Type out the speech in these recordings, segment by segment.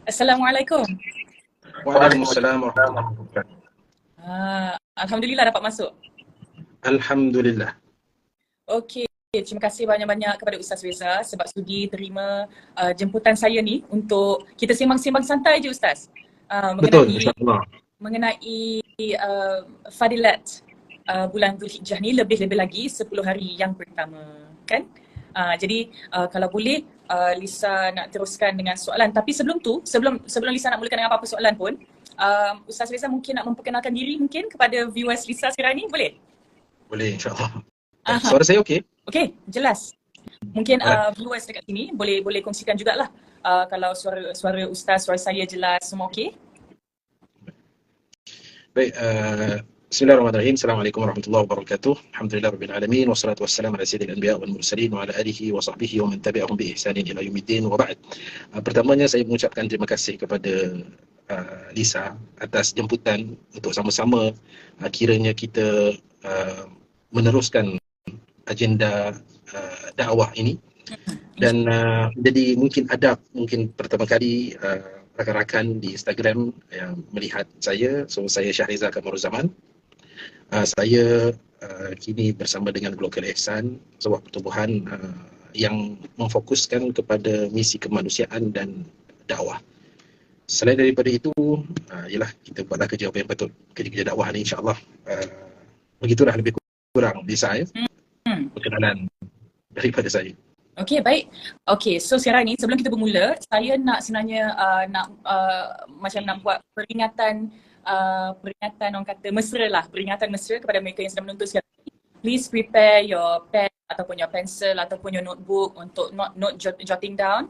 Assalamualaikum. Waalaikumsalam warahmatullahi wabarakatuh. Alhamdulillah dapat masuk. Alhamdulillah. Okey, terima kasih banyak-banyak kepada Ustaz Reza sebab sudi terima jemputan saya ni untuk kita sembang-sembang santai je Ustaz. Betul, Mengenai insyaAllah. fadilat bulan Zulhijjah ni, lebih-lebih lagi 10 hari yang pertama, kan? Jadi kalau boleh Lisa nak teruskan dengan soalan, tapi sebelum tu, sebelum Lisa nak mulakan dengan apa-apa soalan pun, Ustaz Reza mungkin nak memperkenalkan diri mungkin kepada viewers Lisa sekarang ni, boleh? Boleh, insyaAllah. Aha. Suara saya okey? Okey, jelas. Mungkin Alright. viewers dekat sini boleh kongsikan jugalah kalau suara Ustaz, suara saya jelas, semua okey? Baik, Bismillahirrahmanirrahim. Assalamualaikum warahmatullahi wabarakatuh. Alhamdulillah rabbil alamin wassalatu wassalamu ala sayyidil anbiya wal mursalin wa ala alihi wa sahbihi wa man tabi'ahum bi ihsanin ila yaumiddin wa ba'd. Pertamanya saya mengucapkan terima kasih kepada Lisa atas jemputan untuk sama-sama kiranya kita meneruskan agenda dakwah ini. Dan jadi mungkin pertama kali rakan-rakan di Instagram yang melihat saya. So saya Syahriza Kamaruzaman. Saya kini bersama dengan Global Ihsan, sebuah pertubuhan yang memfokuskan kepada misi kemanusiaan dan dakwah. Selain daripada itu, ialah kita buatlah kerja apa yang betul, kerja-kerja dakwah ni, insyaAllah. Begitulah lebih kurang Lisa, ya, perkenalan daripada saya. Okey, baik. Okey, so sekarang ni sebelum kita bermula, saya nak sebenarnya macam nak buat peringatan orang kata peringatan mesra kepada mereka yang sedang menonton sekarang ni. Please prepare your pen ataupun your pencil ataupun your notebook untuk jotting down.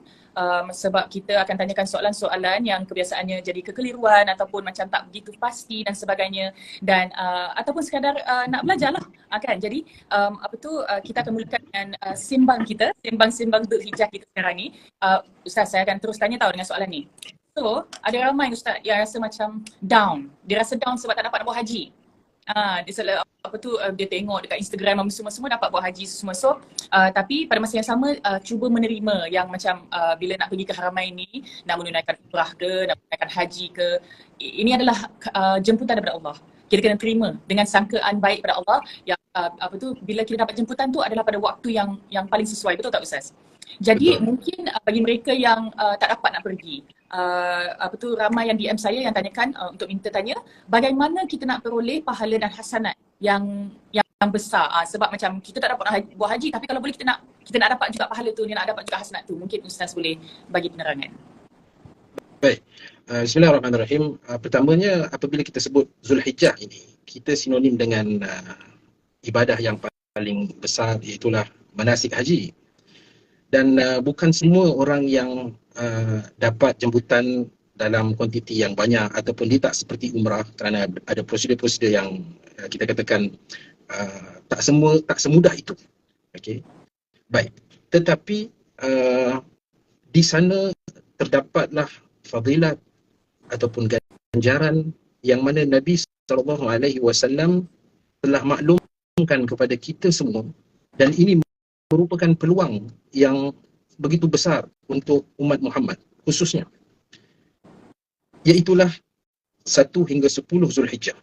Sebab kita akan tanyakan soalan-soalan yang kebiasaannya jadi kekeliruan ataupun macam tak begitu pasti dan sebagainya, dan ataupun sekadar nak belajar lah, kan. Jadi kita akan mulakan dengan sembang-sembang Zulhijjah kita sekarang ni. Ustaz, saya akan terus tanya dengan soalan ni. So, ada ramai Ustaz yang rasa macam down. Dia rasa down sebab tak dapat nak buat haji. Dia tengok dekat Instagram semua dapat buat haji semua. So tapi pada masa yang sama cuba menerima yang macam bila nak pergi ke Haramain ni, nak menunaikan umrah ke, nak menunaikan haji ke, ini adalah jemputan daripada Allah. Kita kena terima dengan sangkaan baik pada Allah yang bila kita dapat jemputan tu adalah pada waktu yang paling sesuai. Betul tak Ustaz? Jadi betul. Mungkin bagi mereka yang tak dapat nak pergi, ramai yang DM saya yang tanyakan untuk minta tanya bagaimana kita nak peroleh pahala dan hasanat yang besar, sebab macam kita tak dapat buat haji, tapi kalau boleh kita nak dapat juga pahala tu, nak dapat juga hasanat tu. Mungkin Ustaz boleh bagi penerangan. Baik, Bismillahirrahmanirrahim. Pertamanya, apabila kita sebut Zulhijjah ini, kita sinonim dengan ibadah yang paling besar, iaitulah manasik haji. Dan bukan semua orang yang dapat jemputan dalam kuantiti yang banyak, ataupun dia tak seperti umrah, kerana ada prosedur-prosedur yang kita katakan tak semudah itu. Okey. Baik. Tetapi di sana terdapatlah fadilat ataupun ganjaran yang mana Nabi SAW telah maklumkan kepada kita semua, dan ini merupakan peluang yang begitu besar untuk umat Muhammad khususnya, iaitulah 1 hingga 10 Zulhijjah.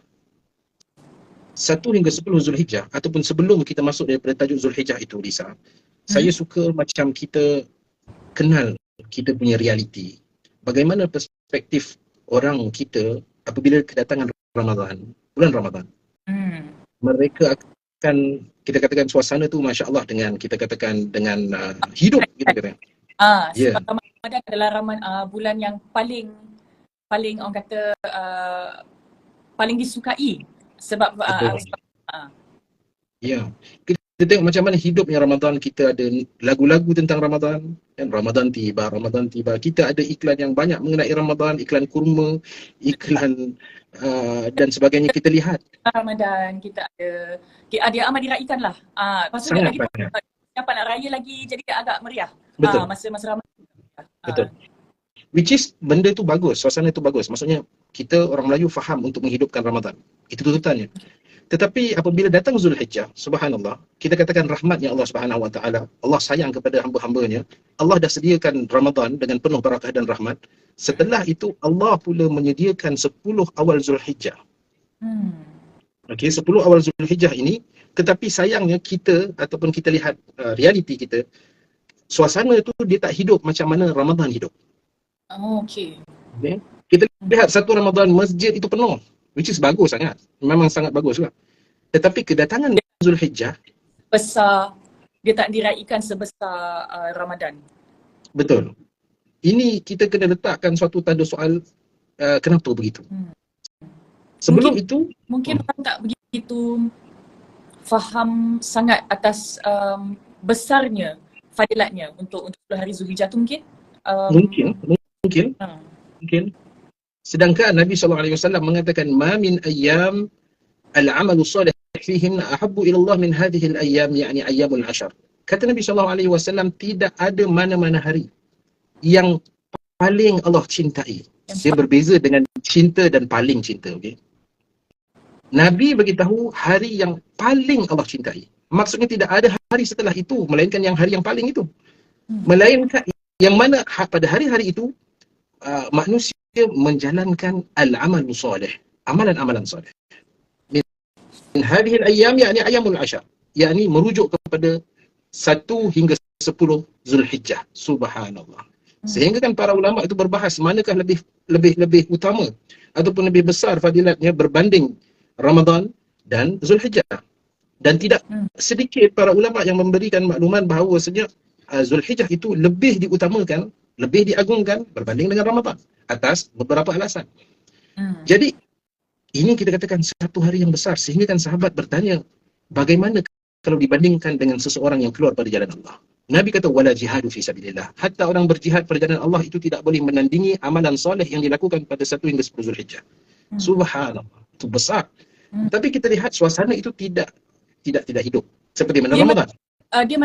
1 hingga 10 Zulhijjah, ataupun sebelum kita masuk daripada tajuk Zulhijjah itu, Lisa, saya suka macam kita kenal kita punya realiti. Bagaimana perspektif orang kita apabila kedatangan Ramadan, bulan Ramadan. Mereka akan, kita katakan suasana tu Masya Allah, dengan kita katakan dengan hidup, kita katakan. Sebab Ramadan adalah bulan yang paling orang kata paling disukai sebab ya. Kita tengok macam mana hidupnya Ramadan. Kita ada lagu-lagu tentang Ramadan, kan? Ramadan tiba. Kita ada iklan yang banyak mengenai Ramadan, iklan kurma, iklan dan sebagainya. Kita lihat Ramadan, kita ada amat diraikan lah. Maksudnya lagi siapa nak raya lagi, jadi agak meriah. Betul. Masa Ramadan. Betul. Which is benda tu bagus, suasana tu bagus. Maksudnya kita orang Melayu faham untuk menghidupkan Ramadan. Itu tuntutannya. Tetapi apabila datang Zulhijjah, subhanallah, kita katakan rahmatnya Allah Subhanahu wa taala, Allah sayang kepada hamba-hambanya, Allah dah sediakan Ramadan dengan penuh barakah dan rahmat. Setelah itu Allah pula menyediakan 10 awal Zulhijjah. Okey, 10 awal Zulhijjah ini, tetapi sayangnya kita ataupun kita lihat realiti kita, suasana itu dia tak hidup macam mana Ramadan hidup. Okey. Okay? Kita lihat satu Ramadan masjid itu penuh, which is bagus sangat. Memang sangat bagus lah. Tetapi kedatangan Zulhijjah Besar, dia tak diraikan sebesar Ramadan. betul. Ini kita kena letakkan suatu tanda soal kenapa begitu. Sebelum itu mungkin orang tak begitu faham sangat atas besarnya fadilatnya untuk 10 hari Zulhijjah tu mungkin. Mungkin. Sedangkan Nabi SAW mengatakan ma min ayyam al-amalu salih fihinna ahabbu ila Allah min hadhihi al-ayyam, yakni ayyamul ashar. Kata Nabi SAW, tidak ada mana-mana hari yang paling Allah cintai. Dia berbeza dengan cinta dan paling cinta, okey. Nabi beritahu hari yang paling Allah cintai. Maksudnya tidak ada hari setelah itu melainkan yang hari yang paling itu. Melainkan yang mana pada hari-hari itu manusia menjalankan al-amal salih, amalan-amalan salih. Min hadhihi al-ayyam, yakni ayyamul ashar, yakni merujuk kepada 1 hingga 10 Zulhijjah. Subhanallah. Sehingga kan para ulama itu berbahas manakah lebih utama ataupun lebih besar fadilatnya berbanding Ramadan dan Zulhijjah. Dan tidak sedikit para ulama yang memberikan makluman bahawa Zulhijjah itu lebih diutamakan, lebih diagungkan berbanding dengan Ramadan atas beberapa alasan. Jadi ini kita katakan satu hari yang besar, sehingga kan sahabat bertanya, bagaimana kalau dibandingkan dengan seseorang yang keluar pada jalan Allah? Nabi kata wala jihadu fi sabilillah. Hatta orang berjihad pada jalan Allah itu tidak boleh menandingi amalan soleh yang dilakukan pada 1 hingga 10 Zulhijjah. Subhanallah, itu besar. Tapi kita lihat suasana itu tidak hidup seperti mana Ramadan. Dia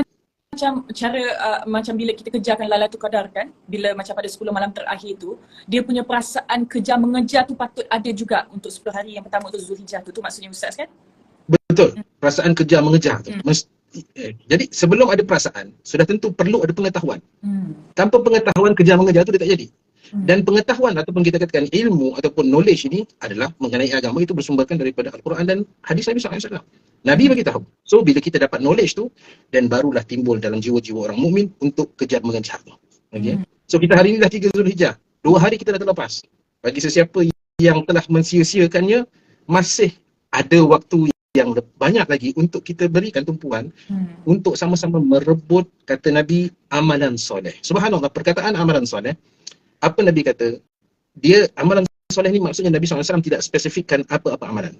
macam cara macam bila kita kejarkan Lailatul Qadar kan, bila macam pada 10 malam terakhir tu, dia punya perasaan kejar mengejar tu patut ada juga untuk 10 hari yang pertama untuk Zulhijjah tu. Tu maksudnya Ustaz kan? Betul. Perasaan kejar mengejar tu. Jadi sebelum ada perasaan, sudah tentu perlu ada pengetahuan. Tanpa pengetahuan, kejar mengejar tu dia tak jadi. Dan pengetahuan ataupun kita katakan ilmu ataupun knowledge ini adalah mengenai agama, itu bersumberkan daripada Al-Quran dan hadis Nabi SAW. Nabi bagi tahu. So bila kita dapat knowledge tu, dan barulah timbul dalam jiwa-jiwa orang mukmin untuk kejar mengejar tu. Okay? So kita hari ini dah 3 Zulhijjah. 2 hari kita dah terlepas. Bagi sesiapa yang telah mensia-siakannya, masih ada waktu yang banyak lagi untuk kita berikan tumpuan untuk sama-sama merebut, kata Nabi, amalan soleh. Subhanallah, perkataan amalan soleh, apa Nabi kata? Dia amalan soleh ni maksudnya Nabi SAW tidak spesifikkan apa-apa amalan.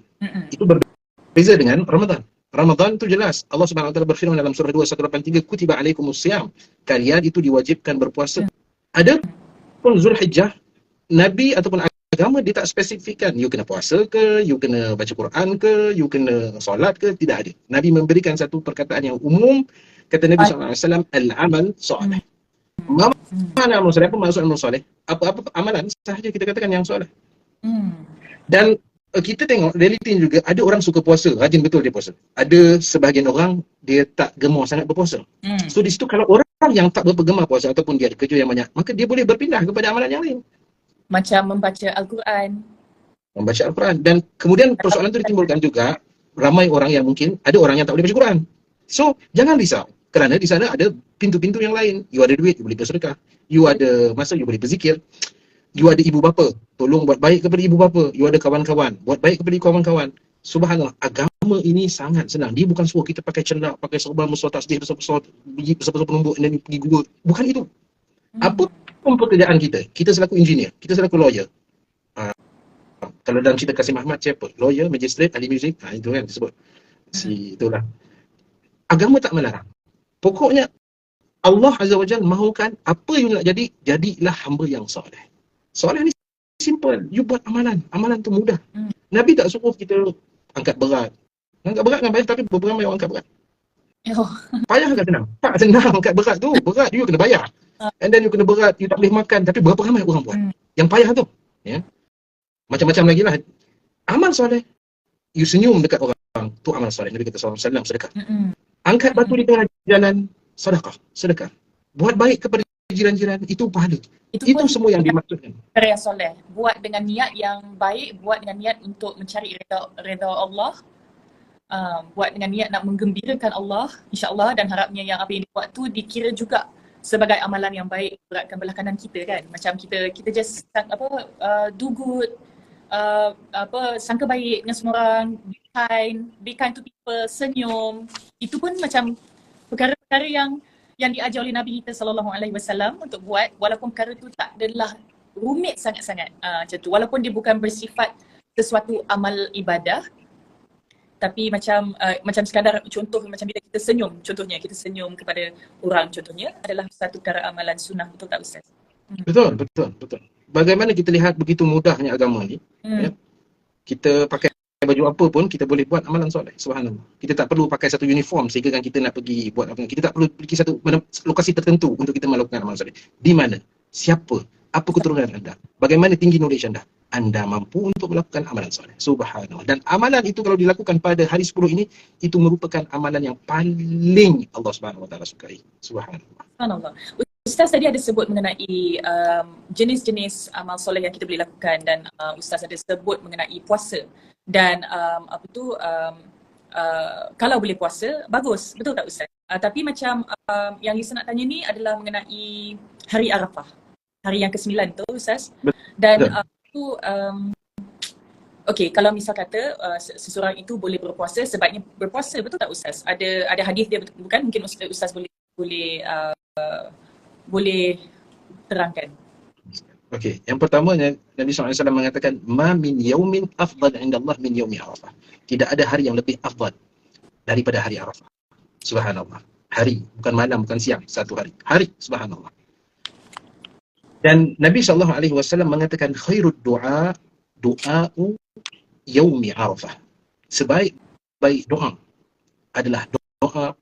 Itu berbeza dengan Ramadan. Ramadan tu jelas. Allah Subhanahu Wa Taala berfirman dalam surah 2 183, kutiba alaikumusiyam. Kalian itu diwajibkan berpuasa. Ada pun Zulhijjah, Nabi ataupun agama dia tak spesifikkan. You kena puasa ke, you kena baca Quran ke, you kena solat ke, tidak ada. Nabi memberikan satu perkataan yang umum. Kata Nabi SAW, al-amal soleh. Mana amal soleh? Apa maksud amal soleh? Apa-apa amalan sahaja kita katakan yang soleh. Dan kita tengok realiti juga, ada orang suka puasa, rajin betul dia puasa. Ada sebahagian orang dia tak gemar sangat berpuasa. So di situ kalau orang yang tak berapa gemar puasa ataupun dia ada kerja yang banyak, maka dia boleh berpindah kepada amalan yang lain. Macam membaca Al-Quran. Membaca Al-Quran. Dan kemudian persoalan itu ditimbulkan juga, ramai orang yang mungkin, ada orang yang tak boleh baca Quran. So jangan risau. Kerana di sana ada pintu-pintu yang lain. You ada duit, you boleh bersedekah. You ada masa, you boleh berzikir. You ada ibu bapa, tolong buat baik kepada ibu bapa. You ada kawan-kawan, buat baik kepada kawan-kawan. Subhanallah, agama ini sangat senang. Dia bukan suruh kita pakai celak, pakai serban musuh tasbih besar-besar, besar-besar penumbuk dan pergi gua. Bukan itu. Apa pun pekerjaan kita, kita selaku engineer, kita selaku lawyer. Kalau dalam cerita Kasim Ahmad, siapa? Lawyer, magistrate, ahli muzik, itu kan disebut. Itulah. Agama tak melarang. Pokoknya Allah Azza wa Jalla mahukan apa you nak jadi, jadilah hamba yang soleh. Soleh ni simple. You buat amalan. Amalan tu mudah. Nabi tak suruh kita angkat berat. Angkat berat kan payah, tapi beberapa yang angkat berat. Payah kan senang? Tak senang angkat berat tu. Berat you kena bayar. And then you kena berat, you tak boleh makan. Tapi berapa ramai orang buat? Yang payah tu. Ya. Macam-macam lagi lah. Amal soleh. You senyum dekat orang. tu amal soleh. Nabi kata SAW, sedekah. Mm-mm. Angkat batu di tengah jalan, sedekah. Buat baik kepada jiran-jiran, itu pahala. Itu Itu pun semua yang dimaksudkan. perkara yang soleh. Buat dengan niat yang baik, buat dengan niat untuk mencari redha Allah, buat dengan niat nak menggembirakan Allah, insya-Allah, dan harapnya yang apa yang dibuat tu dikira juga sebagai amalan yang baik beratkan belah kanan kita kan. Macam kita just do good, sangka baik dengan semua orang, be kind to people, senyum. Itu pun macam perkara-perkara yang diajar oleh Nabi kita SAW untuk buat, walaupun perkara tu tak adalah rumit sangat-sangat macam tu, walaupun dia bukan bersifat sesuatu amal ibadah, tapi macam sekadar contoh, macam bila kita senyum, contohnya kita senyum kepada orang, contohnya adalah satu perkara amalan sunnah, betul tak Ustaz? Betul. Bagaimana kita lihat begitu mudahnya agama ni, ya? Kita pakai baju apa pun kita boleh buat amalan soleh. Subhanallah. Kita tak perlu pakai satu uniform sehingga kan kita nak pergi buat apa. Kita tak perlu pergi satu lokasi tertentu untuk kita melakukan amalan soleh. Di mana? Siapa? Apa keturunan anda? Bagaimana tinggi knowledge anda? Anda mampu untuk melakukan amalan soleh. Subhanallah. Dan amalan itu kalau dilakukan pada hari 10 ini, itu merupakan amalan yang paling Allah Subhanahu Wa Taala sukai. Subhanallah. Subhanallah. Ustaz tadi ada sebut mengenai jenis-jenis amal soleh yang kita boleh lakukan, dan Ustaz ada sebut mengenai puasa. Dan kalau boleh puasa, bagus. Betul tak Ustaz? Tapi macam yang Lisa nak tanya ni adalah mengenai hari Arafah. Hari yang ke-9 tu Ustaz. Dan okey, kalau misal kata seseorang itu boleh berpuasa, sebaiknya berpuasa. Betul tak Ustaz? Ada hadis dia, bukan? Mungkin Ustaz boleh terangkan. Okey, yang pertamanya Nabi SAW mengatakan ma min yaumin afdal indallah min yaumi Arafah. Tidak ada hari yang lebih afdal daripada hari Arafah. Subhanallah. Hari, bukan malam, bukan siang, satu hari. Hari, subhanallah. Dan Nabi SAW mengatakan khairud du'a'u yaumi Arafah. Sebaik-baik doa adalah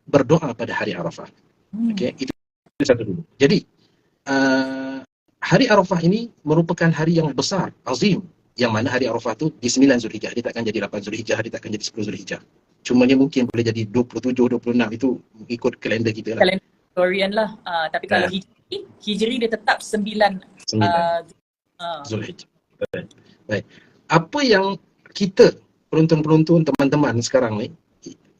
berdoa pada hari Arafah. Okey, itu satu dulu. Jadi hari Arafah ini merupakan hari yang besar, azim, yang mana hari Arafah tu di 9 Zulhijjah. Dia takkan jadi 8 Zulhijjah, dia takkan jadi 10 Zulhijjah. Cuma dia mungkin boleh jadi 27, 26, itu ikut kalender kita lah. Kalender Gregorian lah. Tapi kalau Hijri dia tetap 9 Zulhijjah. Baik. Apa yang kita, penonton-penonton, teman-teman sekarang ni,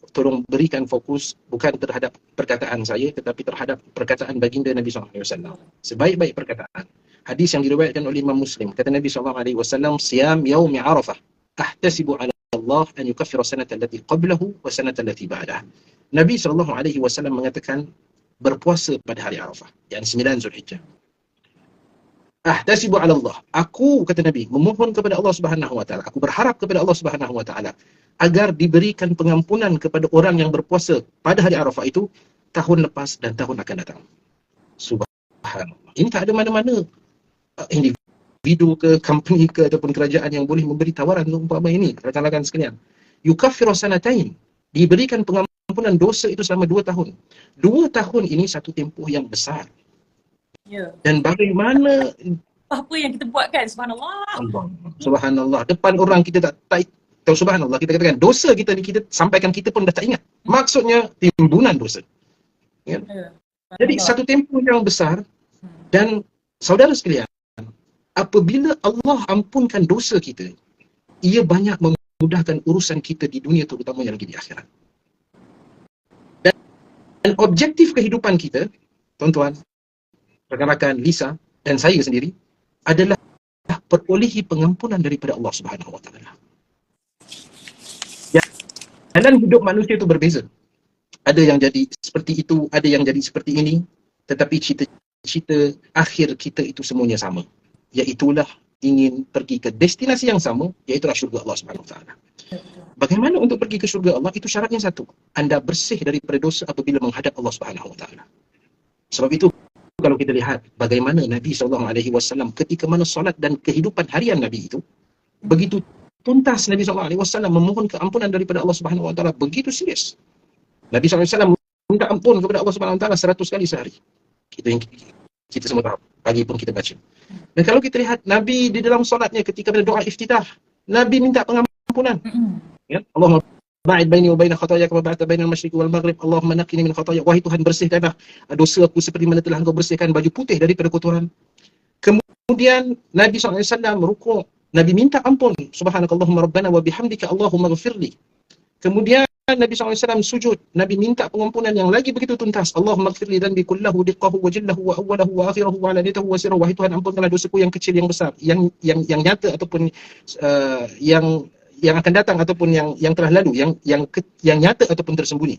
tolong berikan fokus bukan terhadap perkataan saya, tetapi terhadap perkataan baginda Nabi SAW. Sebaik-baik perkataan. Hadis yang diriwayatkan oleh Imam Muslim. Kata Nabi SAW, Siyam yaumi Arafah. Ahtasibu ala Allah an yukaffira sanata allati qablahu wa sanata allati ba'dah. Nabi SAW mengatakan berpuasa pada hari Arafah, yang 9 Zulhijjah. Ahtasibu ala Allah. Aku, kata Nabi, memohon kepada Allah Subhanahu Wa Taala. Aku berharap kepada Allah Subhanahu Wa Taala agar diberikan pengampunan kepada orang yang berpuasa pada hari Arafah itu tahun lepas dan tahun akan datang. Subhanallah. Ini tak ada mana-mana individu ke, company ke, ataupun kerajaan yang boleh memberi tawaran untuk umpama ini. Rakan-rakan sekalian, yukaffiru sanatain, diberikan pengampunan dosa itu selama 2 tahun. 2 tahun ini satu tempoh yang besar. Ya. Dan bagaimana apa yang kita buat kan, subhanallah. Subhanallah. Depan orang kita tak tahu, subhanallah, kita katakan dosa kita ni, kita sampaikan kita pun dah tak ingat. Maksudnya timbunan dosa. Ya? Jadi satu tempoh yang besar. Dan saudara sekalian, apabila Allah ampunkan dosa kita, ia banyak memudahkan urusan kita di dunia, terutamanya lagi di akhirat. Dan objektif kehidupan kita, tuan-tuan, rakan-rakan, Lisa dan saya sendiri, adalah perolehi pengampunan daripada Allah Subhanahu Wa Taala. Jalan hidup manusia itu berbeza. Ada yang jadi seperti itu, ada yang jadi seperti ini, tetapi cita-cita akhir kita itu semuanya sama, iaitulah ingin pergi ke destinasi yang sama, iaitulah syurga Allah Subhanahu Wa Taala. Bagaimana untuk pergi ke syurga Allah? Itu syaratnya satu, anda bersih daripada dosa apabila menghadap Allah Subhanahu Wa Taala. Sebab itu kalau kita lihat bagaimana Nabi SAW ketika mana solat dan kehidupan harian Nabi itu begitu tuntas, Nabi SAW memohon keampunan daripada Allah Subhanahu Wa Taala begitu serius. Nabi SAW minta ampun kepada Allah Subhanahu Wa Taala 100 kali sehari. Kita semua tahu, pagi pun kita baca. Dan kalau kita lihat Nabi di dalam solatnya ketika berdoa iftitah, Nabi minta pengampunan. Ya, Allahumma ba'id baini wa baina khataaya kama ba'adta bainal masyriqi wal maghrib. Allahumma naqqini min khataaya. Wahai Tuhan, bersihkanlah dosa aku seperti mana telah Engkau bersihkan baju putih daripada kotoran. Kemudian Nabi SAW rukuk, Nabi minta ampun, subhanakallahumma rabbana wa bihamdika Allahumma ghafirli. Kemudian Nabi SAW sujud, Nabi minta pengampunan yang lagi begitu tuntas. Allahumma ghafirli dhanbi kullahu diqqahu wa jillahu wa awwalahu wa akhirahu wa alaniyatahu wa sirrahu. Wahai Tuhan, ampunkanlah dosaku yang kecil, yang besar, yang nyata ataupun yang akan datang ataupun yang telah lalu, yang nyata ataupun tersembunyi.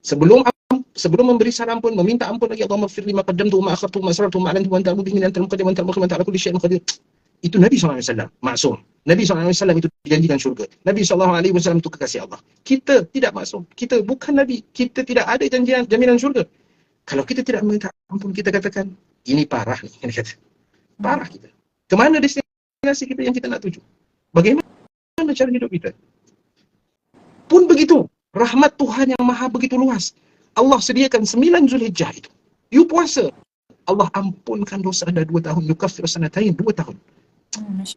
Sebelum memberi salam pun meminta ampun lagi. Allahumma ghafirli ma qaddamtu wa ma akhartu wa ma asrartu wa ma a'lantu wa anta al-mubiin wa anta al-muqaddim wa anta al-muakhir wa anta ala kulli syai'in qadir. Itu Nabi SAW, maksum. Nabi SAW itu dijanjikan syurga. Nabi SAW itu kekasih Allah. Kita tidak maksum. Kita bukan Nabi. Kita tidak ada jaminan syurga. Kalau kita tidak minta ampun, kita katakan, ini parah nih. Kata. Parah kita. Kemana destinasi kita yang kita nak tuju? Bagaimana cara hidup kita? Pun begitu. Rahmat Tuhan yang maha begitu luas. Allah sediakan 9 Zulhijjah itu. You puasa. Allah ampunkan dosa anda 2 tahun. Yukaffir sanatain 2 tahun.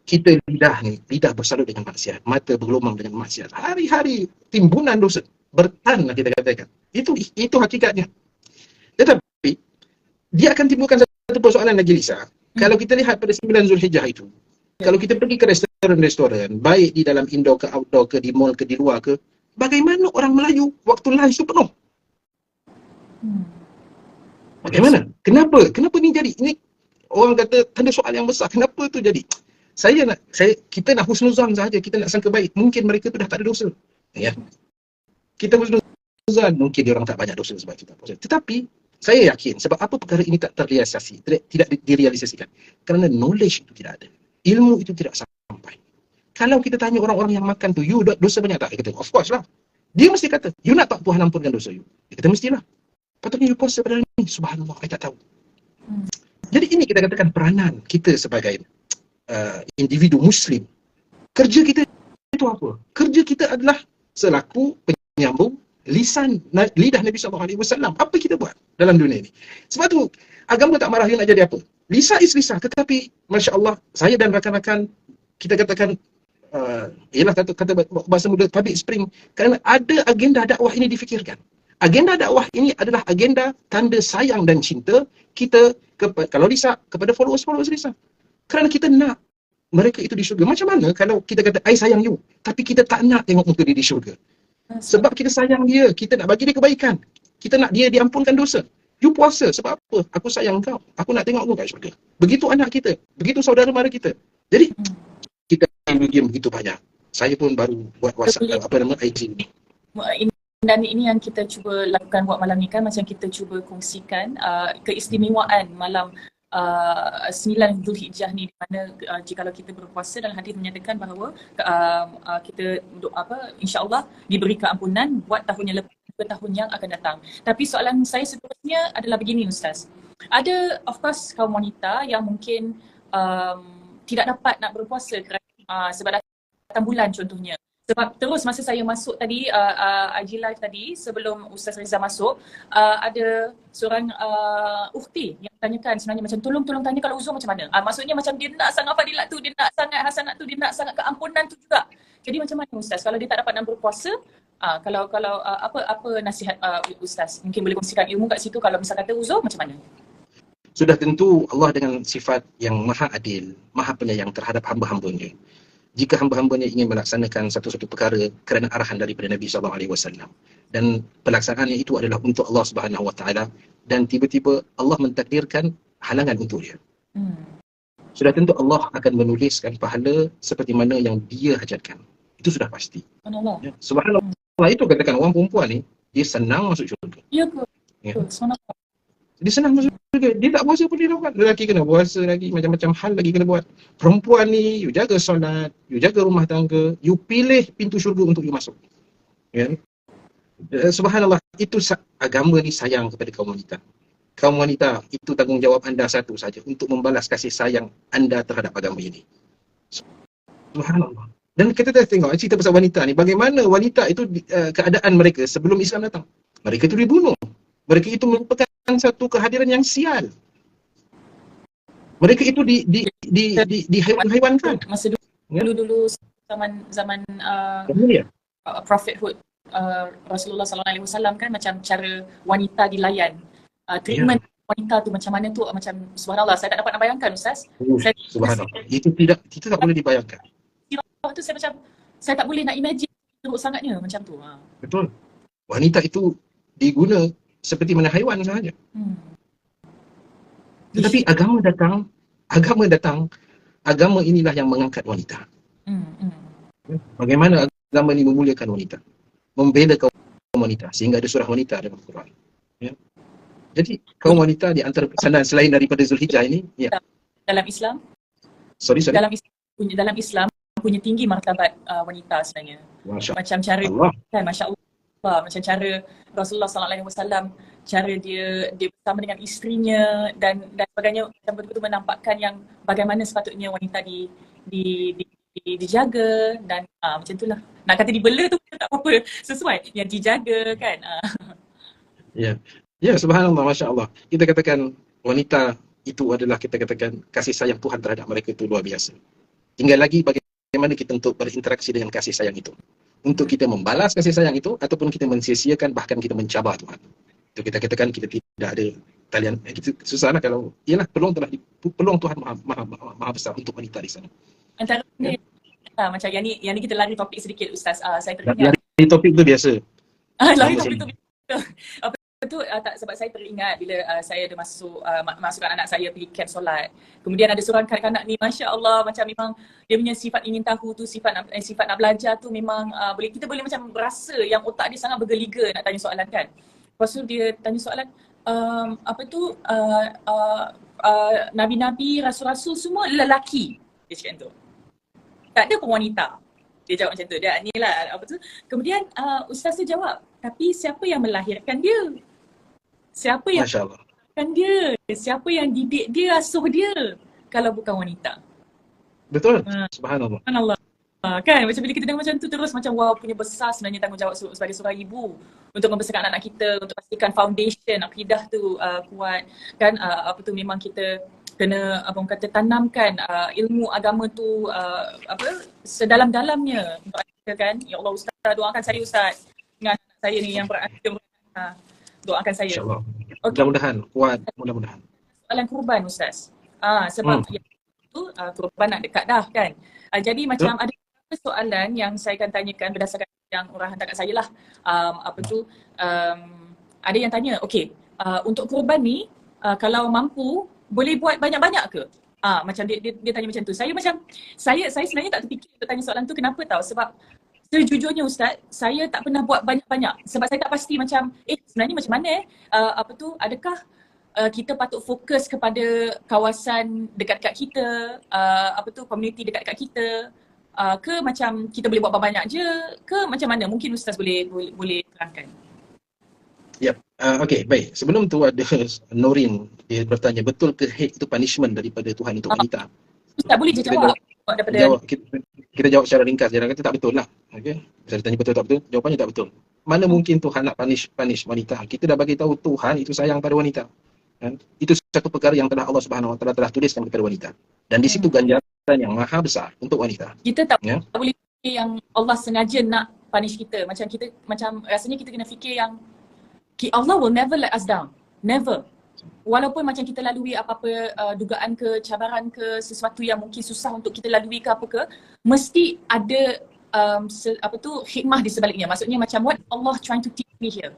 Kita lidah bersalut dengan maksiat, mata bergelumang dengan maksiat, hari-hari timbunan dosa, bertan lah kita katakan. Itu hakikatnya. Tetapi dia akan timbulkan satu persoalan lagi, Lisa. Kalau kita lihat pada 9 Zulhijjah itu, kalau kita pergi ke restoran-restoran, baik di dalam indoor ke outdoor ke di mall ke di luar ke, bagaimana orang Melayu waktu lunch itu penuh? Bagaimana? Kenapa ni jadi? Ini orang kata tanda soal yang besar. Kenapa tu jadi? Kita nak husnuzan saja, kita nak sangka baik. Mungkin mereka tu dah tak ada dosa. Ya. Kita husnuzan, mungkin dia orang tak banyak dosa sebab kita puasa. Tetapi saya yakin sebab apa perkara ini tak terrealisasi, tidak direalisasikan. Kerana knowledge itu tidak ada. Ilmu itu tidak sampai. Kalau kita tanya orang-orang yang makan tu, you dosa banyak tak? Dia kata, of course lah. Dia mesti kata, you nak tak Tuhan ampunkan dosa you? Dia kata, mestilah. Patutnya you puasa pada ni. Subhanallah, saya tak tahu. Jadi ini kita katakan peranan kita sebagai individu Muslim. Kerja kita itu apa? Kerja kita adalah selaku penyambung lidah Nabi SAW. Apa kita buat dalam dunia ini? Sebab tu agama tak marah you nak jadi apa? Lisa is Lisa. Tetapi Masya Allah, saya dan rakan-rakan kita katakan ialah kata bahasa muda public spring, kerana ada agenda dakwah ini difikirkan. Agenda dakwah ini adalah agenda tanda sayang dan cinta kita kalau Lisa kepada followers Lisa. Kerana kita nak mereka itu di syurga. Macam mana kalau kita kata, I sayang you, tapi kita tak nak tengok muka dia di syurga? Sebab kita sayang dia, kita nak bagi dia kebaikan. Kita nak dia diampunkan dosa. You puasa, sebab apa? Aku sayang kau. Aku nak tengok kau kat syurga. Begitu anak kita, begitu saudara mara kita. Jadi, kita game begitu banyak. Saya pun baru buat WhatsApp, IG ni. Dan ini yang kita cuba lakukan buat malam ni kan, macam kita cuba kongsikan keistimewaan malam 9 Zulhijjah ni, di mana jikalau kita berpuasa, dalam hadis menyatakan bahawa kita insya-Allah diberi keampunan buat tahun yang lepas, tahun yang akan datang. Tapi soalan saya seterusnya adalah begini, Ustaz. Ada of course kaum wanita yang mungkin tidak dapat nak berpuasa kerana sebab datang bulan contohnya. Sebab terus masa saya masuk tadi, IG live tadi, sebelum Ustaz Reza masuk, ada seorang ukhti yang tanyakan sebenarnya macam tolong tanya kalau uzur macam mana. Maksudnya macam dia nak sangat fadilat tu, dia nak sangat hasanat tu, dia nak sangat keampunan tu juga. Jadi macam mana Ustaz kalau dia tak dapat nak berpuasa? Kalau apa nasihat Ustaz? Mungkin boleh kongsikan ilmu kat situ. Kalau misal kata uzur macam mana? Sudah tentu Allah dengan sifat yang maha adil, maha penyayang terhadap hamba-hambanya. Jika hamba-hambanya ingin melaksanakan satu-satu perkara kerana arahan daripada Nabi SAW dan pelaksanaannya itu adalah untuk Allah Subhanahu Wa Taala, dan tiba-tiba Allah mentakdirkan halangan untuk dia, sudah tentu Allah akan menuliskan pahala seperti mana yang dia hajatkan. Itu sudah pasti. Ya. Subhanallah, itu katakan orang perempuan ni dia senang masuk syurga. Ya ke? Ya. Subhanallah. Dia senang masuk syurga. Dia tak puasa pun dia dapat. Lelaki kena puasa lagi, macam-macam hal lagi kena buat. Perempuan ni, you jaga solat, you jaga rumah tangga, you pilih pintu syurga untuk you masuk. Ya. Subhanallah, itu agama ni sayang kepada kaum wanita. Kaum wanita, itu tanggungjawab anda satu saja, untuk membalas kasih sayang anda terhadap agama ini. Subhanallah. Dan kita tengok cerita pasal wanita ni, bagaimana wanita itu keadaan mereka sebelum Islam datang. Mereka itu dibunuh. Mereka itu merupakan satu kehadiran yang sial. Mereka itu dihaiwan-haiwankan. Masa dulu zaman prophethood Rasulullah sallallahu alaihi wasallam kan, macam cara wanita dilayan, treatment wanita tu macam mana tu, macam subhanallah, saya tak dapat nak bayangkan Ustaz. Saya Subhanallah. Itu tak boleh dibayangkan. tu saya macam saya tak boleh nak imagine teruk sangatnya macam tu. Betul. Wanita itu diguna seperti mana haiwan sahaja. Tetapi agama datang, agama inilah yang mengangkat wanita. Bagaimana agama ini memuliakan wanita, membela kaum wanita, sehingga ada surah wanita dalam Quran. Ya. Jadi kaum wanita di antara pesanan selain daripada Zulhijjah ini, dalam Islam, sorry. dalam Islam punya tinggi martabat wanita sebenarnya. Macam cara kan, Masya Allah, macam cara Rasulullah sallallahu alaihi wasallam, cara dia bersama dengan isterinya dan sebagainya, macam betul-betul menampakkan yang bagaimana sepatutnya wanita dijaga dan macam itulah. Nak kata dibela tu tak apa-apa, sesuai yang dijaga kan. Ya, subhanallah, Masya Allah. Kita katakan wanita itu adalah, kita katakan kasih sayang Tuhan terhadap mereka itu luar biasa. Tinggal lagi bagaimana kita untuk berinteraksi dengan kasih sayang itu. Untuk kita membalas kasih sayang itu, ataupun kita mensia-siakan, bahkan kita mencabar Tuhan. Itu kita katakan kita tidak ada talian. Kita susahlah kalau, peluang Tuhan maha besar untuk wanita di sana. Antara macam yang ni kita lari topik sedikit Ustaz. Saya teringat. Lari topik tu biasa. Lari topik tu biasa. Betul, sebab saya teringat bila saya ada masukkan anak saya pergi camp solat. Kemudian ada seorang kanak-kanak ni, Masya Allah, macam memang dia punya sifat ingin tahu tu, sifat nak belajar tu memang kita boleh macam berasa yang otak dia sangat bergeliga nak tanya soalan kan. Lepas tu dia tanya soalan, Nabi-Nabi, Rasul-Rasul semua lelaki. Dia cakap tu. Tak ada pun wanita. Dia jawab macam tu. Dia ni lah Kemudian Ustaz tu jawab, tapi siapa yang melahirkan dia? Siapa yang melahirkan dia? Siapa yang didik dia, asuh dia kalau bukan wanita? Betul. Subhanallah. Subhanallah. Kan macam bila kita dengar macam tu terus macam wow, punya besar sebenarnya tanggungjawab sebagai seorang ibu untuk membesarkan anak kita, untuk pastikan foundation akidah tu kuat kan. Memang kita kena tanamkan ilmu agama tu sedalam-dalamnya untuk kita kan. Ya Allah Ustaz, doakan saya Ustaz dengan anak saya ni yang doakan saya. InsyaAllah. Okay. Mudah-mudahan kuat, mudah-mudahan. Soalan kurban Ustaz. Sebab itu kurban nak dekat dah kan. Jadi macam ada soalan yang saya akan tanyakan berdasarkan yang orang hantar kat saya lah. Ada yang tanya, okey, untuk kurban ni kalau mampu boleh buat banyak-banyak ke? Macam dia tanya macam tu. Saya sebenarnya tak terfikir untuk tanya soalan tu. Kenapa tahu? Sebab sejujurnya Ustaz, saya tak pernah buat banyak-banyak. Sebab saya tak pasti macam sebenarnya macam mana adakah kita patut fokus kepada kawasan dekat-dekat kita, community dekat-dekat kita, ke macam kita boleh buat banyak je, ke macam mana? Mungkin Ustaz boleh terangkan. Okey, baik. Sebelum tu ada Norin, dia bertanya, betul ke hate itu punishment daripada Tuhan untuk wanita? Ustaz boleh je jawab. Kita jawab secara ringkas. Dia kata tak betul lah. Okey. Bisa ditanya betul tak betul? Jawapannya tak betul. Mana mungkin Tuhan nak punish wanita? Kita dah bagi tahu Tuhan itu sayang pada wanita. Kan? Itu satu perkara yang telah Allah Subhanahu Wa Taala telah tuliskan kepada wanita. Dan di situ ganjaran yang maha besar untuk wanita. Kita tak boleh fikir yang Allah sengaja nak punish kita. Macam rasanya kita kena fikir yang Allah will never let us down. Never. Walaupun macam kita lalui apa-apa dugaan ke, cabaran ke, sesuatu yang mungkin susah untuk kita lalui ke apa ke, mesti ada hikmah di sebaliknya. Maksudnya macam what Allah trying to teach me here.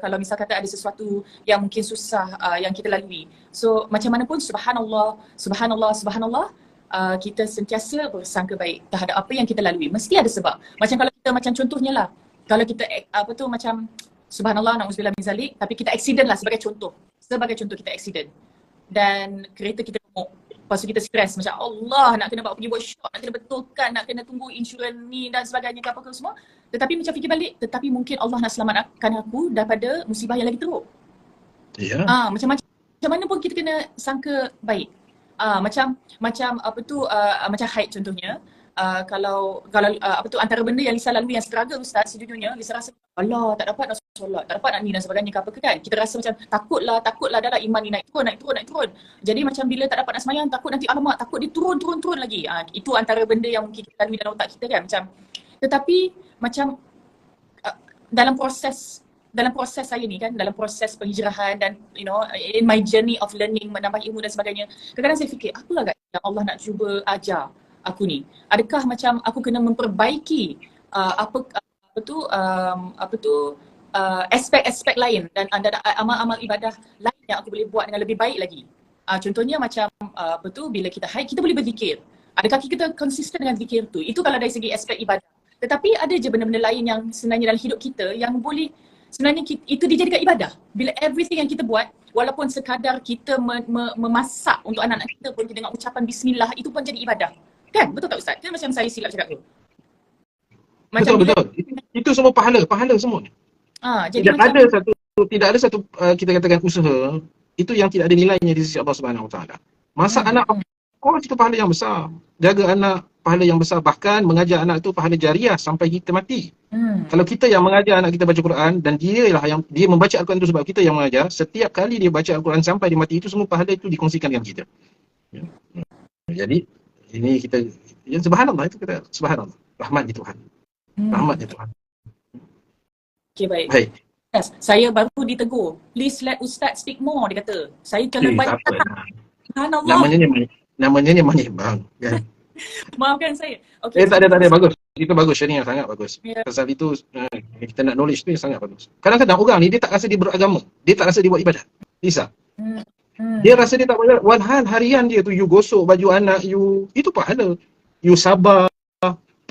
Kalau misal kata ada sesuatu yang mungkin susah yang kita lalui. So macam mana pun subhanallah, kita sentiasa bersangka baik terhadap apa yang kita lalui. Mesti ada sebab. Macam kalau kita macam contohnya lah, kalau kita macam subhanallah, na'udzubillah min zalik, tapi kita accident lah sebagai contoh kita accident dan kereta kita gemuk, lepas tu kita stres macam Allah, nak kena bawa pergi workshop, nak kena betulkan, nak kena tunggu insurans ni dan sebagainya ke apa ke semua. Tetapi macam fikir balik, tetapi mungkin Allah nak selamatkan aku daripada musibah yang lagi teruk. Macam mana pun kita kena sangka baik. Macam haid contohnya. Kalau antara benda yang Lisa lalui yang struggle Ustaz, sejujurnya Lisa rasa Allah tak dapat nak solat, tak dapat nak ni dan sebagainya ke apa ke kan. Kita rasa macam takutlah dah iman ni naik turun. Jadi macam bila tak dapat nak semayang, takut nanti alamak, takut dia turun lagi. Itu antara benda yang mungkin kita lalui dalam otak kita kan. Macam Tetapi macam dalam proses saya ni kan, dalam proses penghijrahan dan you know, in my journey of learning, menambah ilmu dan sebagainya, kadang-kadang saya fikir, apa agak yang Allah nak cuba ajar aku ni? Adakah macam aku kena memperbaiki aspek-aspek lain dan amal-amal ibadah lain yang aku boleh buat dengan lebih baik lagi. Contohnya macam bila kita haid, kita boleh berzikir. Adakah kita konsisten dengan zikir tu? Itu kalau dari segi aspek ibadah. Tetapi ada je benda-benda lain yang sebenarnya dalam hidup kita yang boleh sebenarnya itu dijadikan ibadah. Bila everything yang kita buat, walaupun sekadar kita memasak untuk anak-anak kita pun dengan ucapan bismillah, itu pun jadi ibadah. Kan? Betul tak Ustaz? Kan macam saya silap cakap tu? Macam betul. Itu semua pahala semua. Jadi tidak ada satu kita katakan usaha itu yang tidak ada nilainya di sisi Allah Subhanahu Wa Taala. Masak anak, itu pahala yang besar. Jaga anak, pahala yang besar. Bahkan mengajar anak itu pahala jariah sampai kita mati. Kalau kita yang mengajar anak kita baca Quran dan dia membaca Al-Quran itu sebab kita yang mengajar, setiap kali dia baca Al-Quran sampai dia mati, itu semua pahala itu dikongsikan dengan kita. Jadi ini kita subhanallah, itu kita subhanallah, rahmat di Tuhan. Rahmat di Tuhan. Okay, baik. Yes, saya baru ditegur. Please let Ustaz speak more, dia kata. Saya kena banyak. Namanya bang. Kan? Maafkan saya. Okay, tak ada. Bagus. Itu bagus, Syariah sangat bagus. Pasal itu kita nak knowledge tu sangat bagus. Kadang-kadang orang ni dia tak rasa dia beragama. Dia tak rasa dia buat ibadah. Bisa. Dia rasa dia tak buat ibadah. Walhal harian dia tu, you gosok baju anak, itu pahala. You sabar.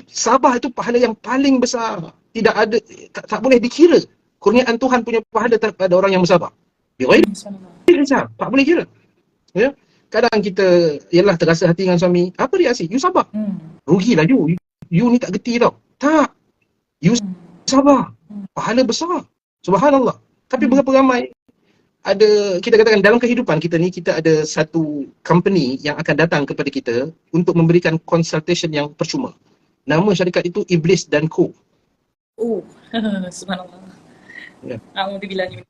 Sabar itu pahala yang paling besar. Tidak ada, tak boleh dikira. Kurniaan Tuhan punya pahala pada orang yang bersabar. Tak boleh kira. Ya. Kadang kita ialah terasa hati dengan suami, apa reaksi? You sabar. Rugilah you ni tak geti tau. Tak. You sabar. Pahala besar. Subhanallah. Tapi berapa ramai ada, kita katakan dalam kehidupan kita ni, kita ada satu company yang akan datang kepada kita untuk memberikan consultation yang percuma. Nama syarikat itu Iblis dan Co. Subhanallah. Ya. Alhamdulillah.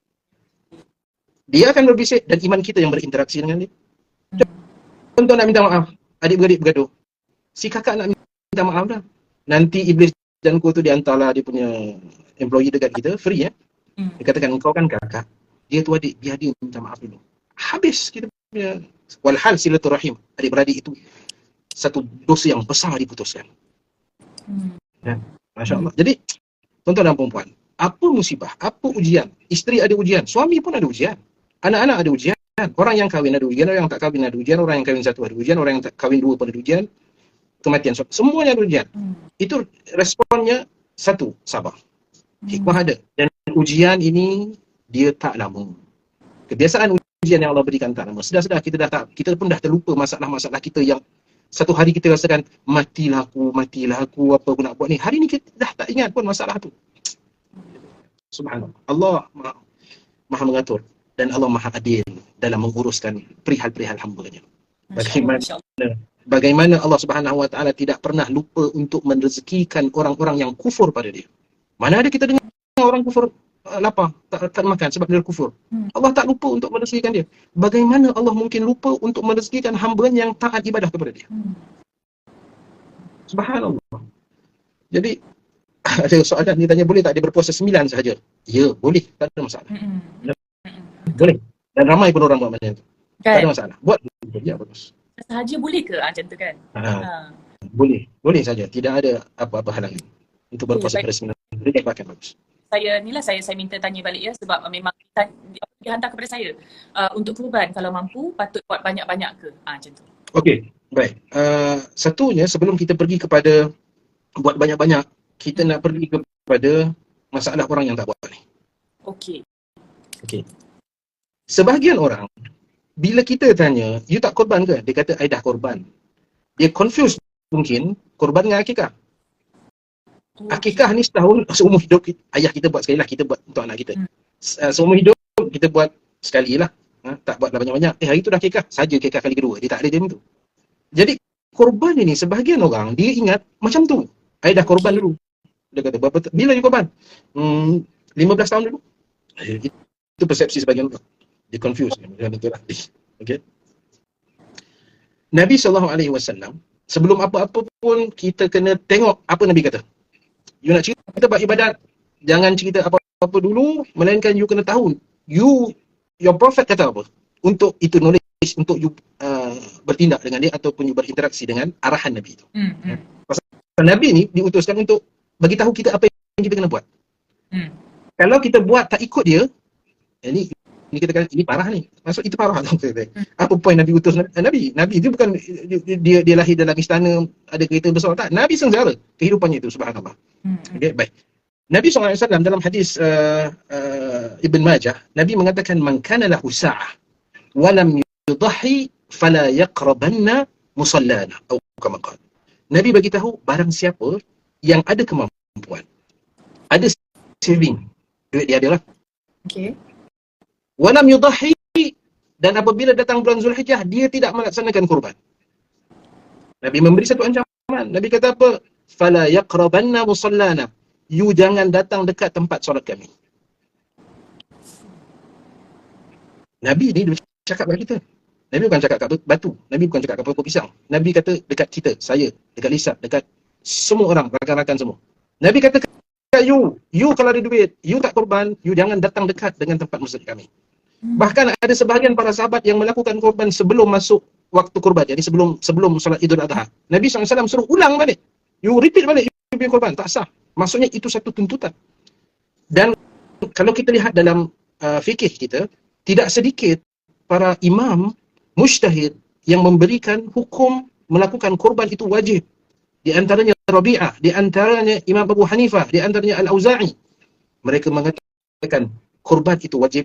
Dia akan berbisik dan iman kita yang berinteraksi dengan dia. Contoh nak minta maaf, adik-beradik bergaduh. Si kakak nak minta maaf dah. Nanti Iblis dan Co tu diantarlah dia punya employee dekat kita, free ya. Dia katakan, engkau kan kakak, dia tu adik, biar dia minta maaf dulu. Habis kita punya walhal silaturahim, adik-beradik itu satu dosa yang besar diputuskan. Ya, Masya Allah. Jadi, tuan-tuan dan perempuan, apa musibah, apa ujian, isteri ada ujian, suami pun ada ujian, anak-anak ada ujian, orang yang kahwin ada ujian, orang yang tak kahwin ada ujian, orang yang kahwin satu ada ujian, orang yang tak kahwin dua pun ada ujian, kematian, semuanya ada ujian. Itu responnya satu, sabar. Hikmah ada. Dan ujian ini dia tak lama. Kebiasaan ujian yang Allah berikan tak lama. Sedar-sedar kita pun dah terlupa masalah-masalah kita yang satu hari kita rasakan matilah aku, apa aku nak buat ni. Hari ni kita dah tak ingat pun masalah tu. Subhanallah. Allah maha mengatur dan Allah maha adil dalam menguruskan perihal-perihal hamba-Nya. Bagaimana Allah Subhanahu Wa Taala tidak pernah lupa untuk merezekikan orang-orang yang kufur pada dia. Mana ada kita dengar orang kufur lapar, tak makan sebab dia kufur. Allah tak lupa untuk merezekikan dia. Bagaimana Allah mungkin lupa untuk merezekikan hamba-Nya yang taat ibadah kepada dia? Subhanallah. Jadi ada soalan dia tanya, boleh tak dia berpuasa 9 sahaja? Ya, boleh, tak ada masalah. Boleh. Dan ramai pun orang buat macam tu. Tak ada masalah. Buat ya bagus. Sahaja boleh ke macam tu kan? Boleh saja. Tidak ada apa-apa halangan untuk berpuasa pada 9. Dia pakai bagus. Saya minta tanya balik ya, sebab memang dihantar kepada saya untuk kurban, kalau mampu patut buat banyak-banyak ke? Macam tu. Okey, baik. Satunya sebelum kita pergi kepada buat banyak-banyak, kita nak pergi kepada masalah orang yang tak buat ni. Okey. Sebahagian orang, bila kita tanya, you tak korban ke? Dia kata, I dah korban. Dia confused mungkin korban dengan akikah. Akikah ni setahun, seumur hidup ayah kita buat sekali lah, kita buat untuk anak kita. Seumur hidup kita buat sekali lah, tak buatlah banyak-banyak. Hari tu dah akikah, saja akikah kali kedua. Dia tak ada macam tu. Jadi korban ini, sebahagian orang dia ingat macam tu, I dah korban dulu. Dia kata, bila you korban? 15 tahun dulu. Itu persepsi sebahagian orang. Dia confused. Okay. Nabi SAW, sebelum apa-apa pun kita kena tengok apa Nabi kata. You nak cerita buat ibadat, jangan cerita apa-apa dulu, melainkan you kena tahu your prophet kata apa. Untuk itu knowledge, untuk you bertindak dengan dia ataupun you berinteraksi dengan arahan Nabi itu. Pasal Nabi ni diutuskan untuk bagi tahu kita apa yang kita kena buat. Kalau kita buat tak ikut dia, ini kita kata ini parah ni. Maksud itu parah tau. Apa point Nabi utus Nabi? Nabi itu bukan dia lahir dalam istana ada kereta besar, tak. Nabi sengsara kehidupannya itu, subhanallah. Okay, baik. Nabi SAW dalam hadis Ibn Majah, Nabi mengatakan man kana lahu sa'ah wa lam yudhi fala yaqrabanna musallana atau kama qala. Nabi bagi tahu barang siapa yang ada kemampuan, ada saving, duit dia adalah. Okey. Wa lam yudhi, dan apabila datang bulan Zulhijjah dia tidak melaksanakan kurban. Nabi memberi satu ancaman. Nabi kata apa? Fala yaqrabanna musallana. You jangan datang dekat tempat solat kami. Nabi ni dia cakap kat kita. Nabi bukan cakap kat batu. Nabi bukan cakap kat pokok pisang. Nabi kata dekat kita, saya, dekat Lisa, dekat semua orang, rakan-rakan semua. Nabi kata kat you kalau ada duit, you tak korban, you jangan datang dekat dengan tempat masjid kami. Bahkan ada sebahagian para sahabat yang melakukan korban sebelum masuk waktu korban. Jadi sebelum solat Idul Adha. Nabi SAW suruh ulang balik. You repeat balik, you punya korban. Tak sah. Maksudnya itu satu tuntutan. Dan kalau kita lihat dalam fikih kita, tidak sedikit para imam mujtahid yang memberikan hukum melakukan korban itu wajib. Di antaranya Rabi'ah, di antaranya Imam Abu Hanifah, di antaranya Al-Auza'i. Mereka mengatakan korban itu wajib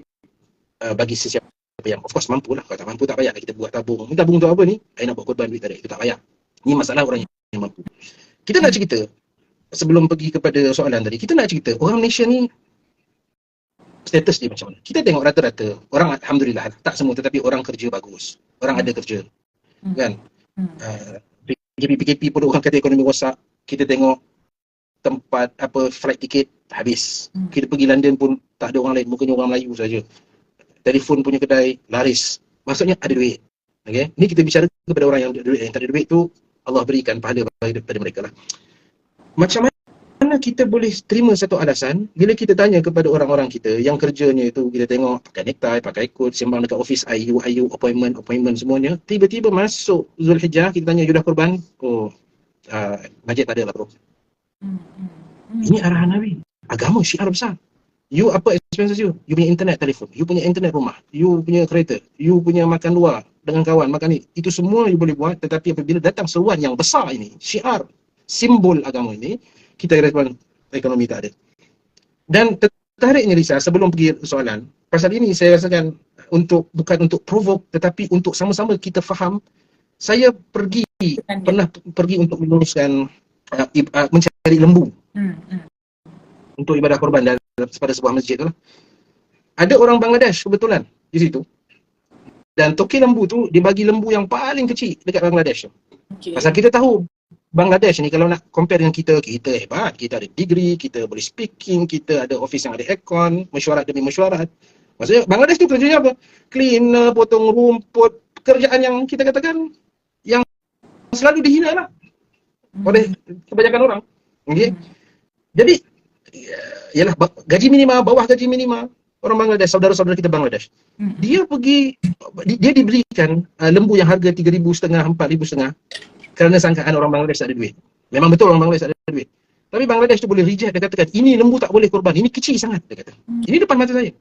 bagi sesiapa yang of course mampu lah. Kalau tak mampu tak payah kita buat tabung. Ini tabung untuk apa ni? Saya nak buat korban duit tadi. Itu tak payah. Ini masalah orang yang mampu. Kita nak cerita, sebelum pergi kepada soalan tadi, kita nak cerita orang Malaysia ni status dia macam mana. Kita tengok rata-rata orang, alhamdulillah, tak semua tetapi orang kerja bagus. Orang ada kerja. Kan? PKP pun orang kata ekonomi rosak. Kita tengok tempat flight ticket habis. Kita pergi London pun tak ada orang lain, mungkin orang Melayu saja. Telefon punya kedai laris. Maksudnya ada duit. Okay? Ni kita bicara kepada orang yang ada duit. Yang tak ada duit tu Allah berikan pahala kepada mereka lah. Macam mana kita boleh terima satu alasan bila kita tanya kepada orang-orang kita yang kerjanya itu, kita tengok pakai necktie, pakai coat, sembang dekat office, IU, appointment semuanya. Tiba-tiba masuk Zulhijjah, kita tanya, you dah korban? Oh, bajet tak ada lah bro. Ini arahan Nabi. Agama syiar besar. You apa expenses you? You punya internet telefon, you punya internet rumah, you punya kereta, you punya makan luar dengan kawan, makan ni. Itu semua you boleh buat, tetapi apabila datang seruan yang besar ini, syiar, simbol agama ini, kita respon ekonomi tak ada. Dan tertariknya Lisa, sebelum pergi soalan, pasal ini saya rasakan bukan untuk provoke, tetapi untuk sama-sama kita faham. Saya pernah pergi untuk meluruskan mencari lembu untuk ibadah korban pada sebuah masjid tu lah. Ada orang Bangladesh kebetulan di situ. Dan toki lembu tu dibagi lembu yang paling kecil dekat Bangladesh tu. Pasal kita tahu Bangladesh ni kalau nak compare dengan kita hebat, kita ada degree, kita boleh speaking, kita ada office yang ada aircon, mesyuarat demi mesyuarat. Maksudnya Bangladesh tu kerjanya apa? Cleaner, potong rumput, pekerjaan yang kita katakan yang selalu dihina lah oleh kebanyakan orang. Okay? Jadi ialah gaji minima, bawah gaji minima orang Bangladesh, saudara-saudara kita Bangladesh. Dia diberikan lembu yang harga 3,500, 4,500 kerana sangkaan orang Bangladesh tak ada duit. Memang betul orang Bangladesh tak ada duit. Tapi Bangladesh tu boleh reject, dia katakan ini lembu tak boleh korban, ini kecil sangat, dia kata. Ini depan mata saya.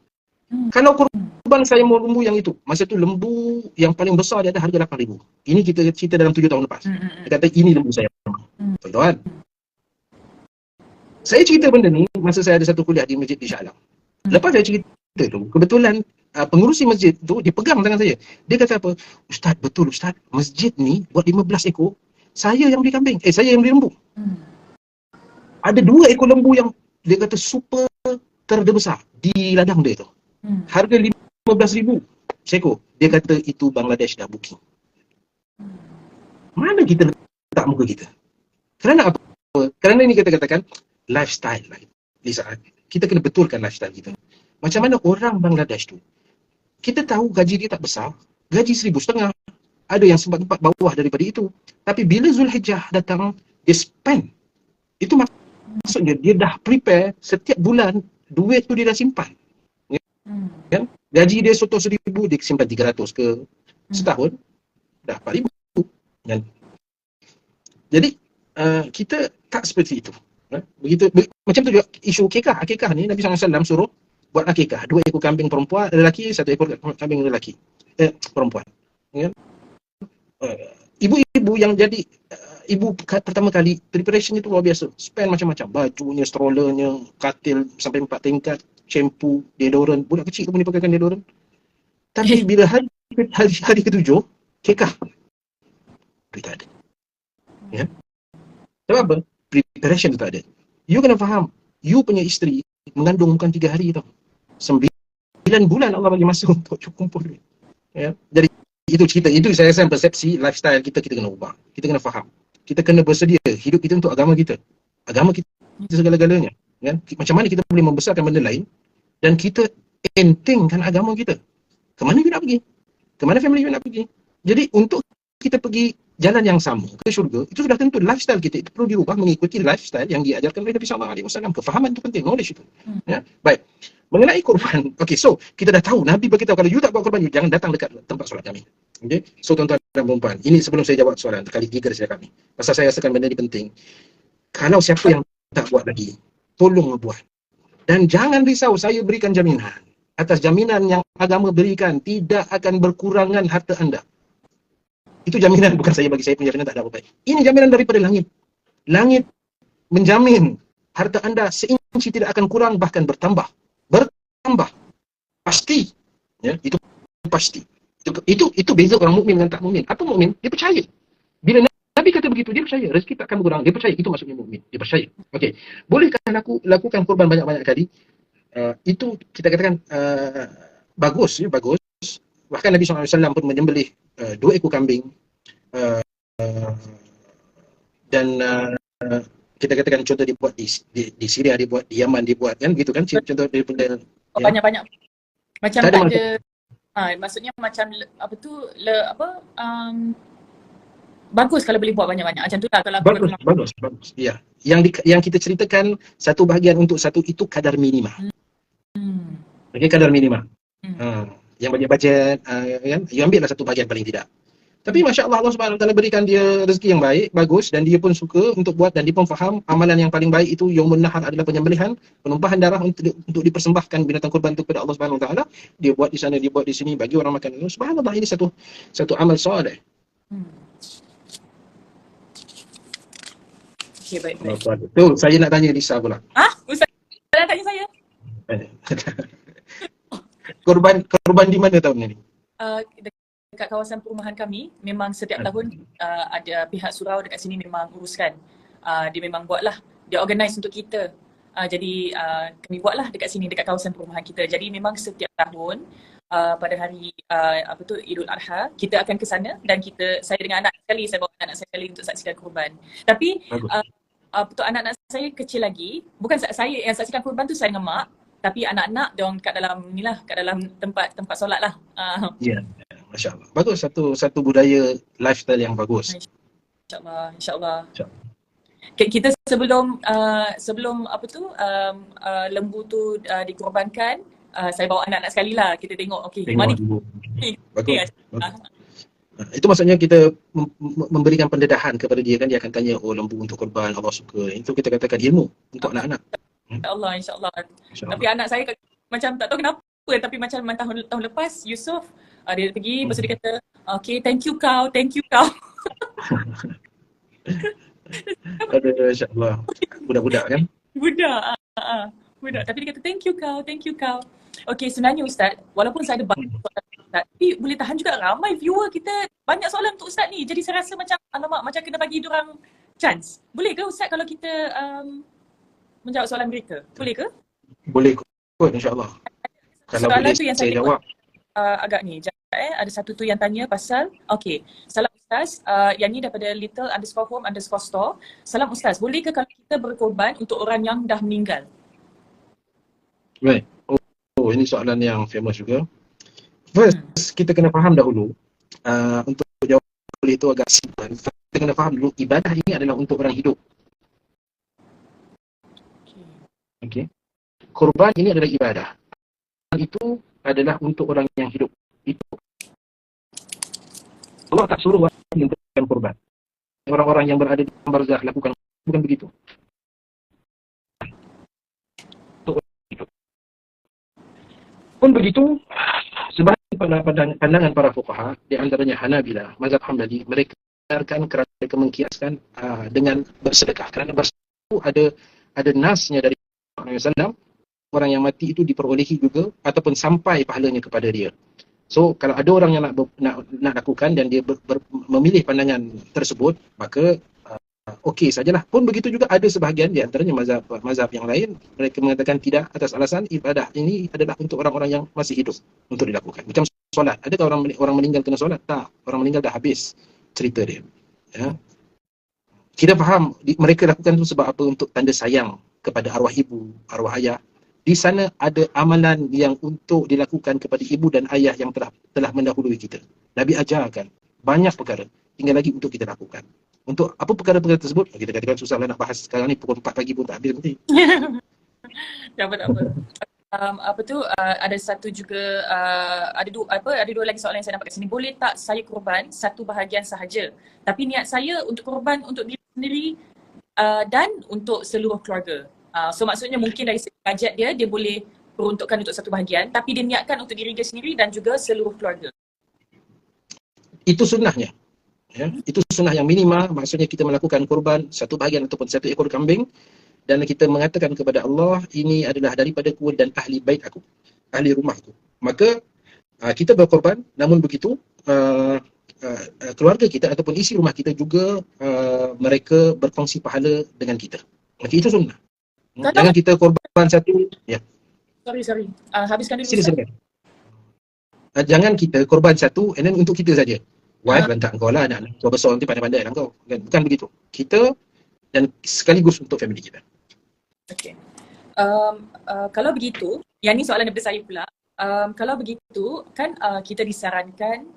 Kalau korban saya mau lembu yang itu, masa tu lembu yang paling besar dia ada harga 8,000. Ini kita cerita dalam 7 tahun lepas. Dia kata ini lembu saya. Tuan-tuan, saya cerita benda ni masa saya ada satu kuliah di masjid di Shah Alam. Lepas saya cerita tu, kebetulan pengurusi masjid tu dia pegang tangan saya. Dia kata apa? Ustaz, betul Ustaz, masjid ni buat 15 ekor, saya yang beli kambing. Saya yang beli lembu. Ada 2 ekor lembu yang dia kata super terbesar di ladang dia tu. Harga 15,000 seekor. Dia kata itu Bangladesh dah booking. Mana kita letak muka kita? Kerana apa? Kerana ini kita katakan lifestyle lah. Lisa, kita kena betulkan lifestyle kita. Macam mana orang Bangladesh tu, kita tahu gaji dia tak besar, gaji 1,500, ada yang sempat bawah daripada itu. Tapi bila Zulhijjah datang, dia spend. Itu Maksudnya dia dah prepare setiap bulan duit tu dia dah simpan. Kan? Gaji dia 100,000, dia simpan 300 ke setahun dah 4,000. Kan? Jadi kita tak seperti itu. Begitu macam tu juga isu akikah ni, Nabi SAW suruh buat akikah, 2 ekor kambing perempuan lelaki, 1 ekor kambing lelaki perempuan. Kan? Ibu-ibu yang jadi ibu pertama kali, preparation itu luar biasa. Spend macam-macam, bajunya, strollernya, katil sampai 4 tingkat, shampoo, deodorant. Budak kecil pun dipakaikan deodorant. Tapi bila hari ke-7, kekah. Itu tak ada. Ya? Sebab apa? Preparation tu tak ada. You kena faham, you punya isteri mengandung bukan 3 hari tau. 9 bulan Allah bagi masa untuk kumpul duit. Ya? Jadi itu cerita, itu saya rasa persepsi lifestyle kita kena ubah. Kita kena faham. Kita kena bersedia hidup kita untuk agama kita. Agama kita segala-galanya. Kan? Macam mana kita boleh membesarkan benda lain dan kita entengkan agama kita. Kemana you nak pergi? Kemana family you nak pergi? Jadi untuk kita pergi jalan yang sama ke syurga, itu sudah tentu lifestyle kita itu perlu dirubah mengikuti lifestyle yang diajarkan oleh Nabi SAW. Kefahaman itu penting, knowledge itu. Ya? Baik. Mengenai korban, okay, so kita dah tahu Nabi beritahu kalau you tak buat korban, you jangan datang dekat tempat solat kami. Okay? So tuan-tuan dan puan-puan, ini sebelum saya jawab soalan kali 3 dari kami. Pasal saya rasakan benda ini penting. Kalau siapa yang tak buat lagi, tolong buat. Dan jangan risau, saya berikan jaminan. Atas jaminan yang agama berikan, tidak akan berkurangan harta anda. Itu jaminan, bukan saya bagi, saya punya jaminan tak ada apa-apa. Ini jaminan daripada langit. Langit menjamin harta anda seinci tidak akan kurang, bahkan bertambah. Pasti. Ya, itu pasti. Itu beza orang mukmin dengan tak mukmin. Apa mukmin? Dia percaya. Bila Nabi kata begitu, dia percaya rezeki tak akan berkurang. Dia percaya, itu maksudnya mukmin. Dia percaya. Okey. Bolehkah aku lakukan korban banyak-banyak kali? Itu kita katakan bagus, ya, bagus. Bahkan Nabi SAW pun menyembelih 2 ekor kambing dan kita katakan contoh dibuat di Syria, dibuat di Yaman, dibuat kan gitu kan, contoh daripada banyak-banyak macam tak ada maksudnya macam apa tu bagus kalau boleh buat banyak-banyak macam tu lah. Kalau bagus ya, yang kita ceritakan satu bahagian untuk satu itu kadar minima. Okey, kadar minima. Yang banyak budget kan, you ambillah satu bahagian paling tidak. Tapi Masya Allah, Allah Subhanahu Wa Taala berikan dia rezeki yang baik, bagus, dan dia pun suka untuk buat, dan dia pun faham amalan yang paling baik itu Yaumun Nahar adalah penyembelihan, penumpahan darah untuk dipersembahkan binatang kurban itu kepada Allah Subhanahu Wa Taala. Dia buat di sana, dia buat di sini, bagi orang makan. Subhanallah, ini satu amal soleh. Okey, baik. Tu saya nak tanya Lisa pula. Ustaz nak tanya saya? Korban di mana tahun ini? Dekat kawasan perumahan kami, memang setiap tahun ada pihak surau dekat sini memang uruskan. Dia memang buatlah, dia organize untuk kita. Jadi kami buatlah dekat sini, dekat kawasan perumahan kita. Jadi memang setiap tahun pada hari Idul Adha, kita akan ke sana dan saya dengan anak sekali, saya bawa anak saya sekali untuk saksikan kurban. Tapi anak-anak saya kecil lagi, bukan saya yang saksikan kurban tu, saya dengan mak. Tapi anak-anak diorang kat dalam tempat solat lah. Ya, Masya Allah. Bagus, satu budaya lifestyle yang bagus. InsyaAllah. Kita sebelum lembu tu dikorbankan, saya bawa anak-anak sekali lah. Kita tengok, mana bagus. Itu maksudnya kita memberikan pendedahan kepada dia kan, dia akan tanya, oh lembu untuk korban, Allah suka. Itu kita katakan ilmu untuk anak-anak. InsyaAllah. Tapi anak saya macam tak tahu kenapa, tapi macam tahun lepas Yusof dia pergi, lepas tu dia kata, okay, thank you kau. Aduh, insyaAllah. Budak-budak kan? Budak. Tapi dia kata, thank you kau. Okay, sebenarnya Ustaz, walaupun saya ada banyak soalan Ustaz, tapi boleh tahan juga ramai viewer kita banyak soalan untuk Ustaz ni. Jadi saya rasa macam, alamak, macam kena bagi diorang chance. Boleh ke Ustaz kalau kita menjawab soalan mereka? Boleh ke? Boleh kot, insyaAllah. Kalau soalan boleh tu yang saya jawab. Agak ni, ada satu tu yang tanya pasal, salam Ustaz, yang ni daripada little_home_store. Salam Ustaz, boleh ke kalau kita berkorban untuk orang yang dah meninggal? Baik. Oh, ini soalan yang famous juga. First, kita kena faham dahulu, untuk jawab itu agak simple. Kita kena faham dulu, ibadah ini adalah untuk orang hidup. Okey. Kurban ini adalah ibadah. Itu adalah untuk orang yang hidup. Itu Allah tak suruh orang untuk kurban. Orang-orang yang berada di barzakh lakukan, bukan begitu. Untuk orang hidup. Pun begitu, sebahagian pandangan para fuqaha, di antaranya Hanabilah, mazhab Hambali, mereka kerana mengkiaskan dengan bersedekah. Kerana bersedekah itu ada nasnya dari Nabi SAW, orang yang mati itu diperolehi juga ataupun sampai pahalanya kepada dia. So kalau ada orang yang nak lakukan dan dia memilih pandangan tersebut, maka okey sajalah. Pun begitu juga ada sebahagian di antaranya mazhab yang lain, mereka mengatakan tidak, atas alasan ibadah ini adalah untuk orang-orang yang masih hidup untuk dilakukan. Macam solat. Adakah orang meninggal kena solat? Tak. Orang meninggal dah habis cerita dia. Ya. Kita faham mereka lakukan itu sebab apa? Untuk tanda sayang kepada arwah ibu, arwah ayah. Di sana ada amalan yang untuk dilakukan kepada ibu dan ayah yang telah mendahului kita. Nabi ajarkan banyak perkara, tinggal lagi untuk kita lakukan. Untuk apa perkara-perkara tersebut? Kita katakan susahlah nak bahas sekarang ni, pukul 4 pagi pun tak habis nanti. Tak apa. Ada satu juga ada dua lagi soalan yang saya dapat kat sini. Boleh tak saya kurban satu bahagian sahaja, tapi niat saya untuk kurban untuk diri sendiri dan untuk seluruh keluarga. So maksudnya mungkin dari segi bajet dia boleh peruntukkan untuk satu bahagian, tapi dia niatkan untuk diri dia sendiri dan juga seluruh keluarga. Itu sunnahnya. Ya, itu sunnah yang minima. Maksudnya kita melakukan kurban satu bahagian ataupun satu ekor kambing dan kita mengatakan kepada Allah, ini adalah daripada ku dan ahli bait aku, ahli rumahku. Maka kita berkorban, namun begitu keluarga kita ataupun isi rumah kita juga mereka berkongsi pahala dengan kita. Maka itu sunnah. Jangan kita korban satu. Ya. Sorry. Habiskan dulu. Silakan. Jangan kita korban satu and then untuk kita saja. Wife lantak kau lah, anak kau besar nanti pandai-pandai lah kau. Bukan begitu. Kita dan sekaligus untuk family kita. Okay. Kalau begitu, yang ni soalan daripada saya pula. Kalau begitu, kan kita disarankan,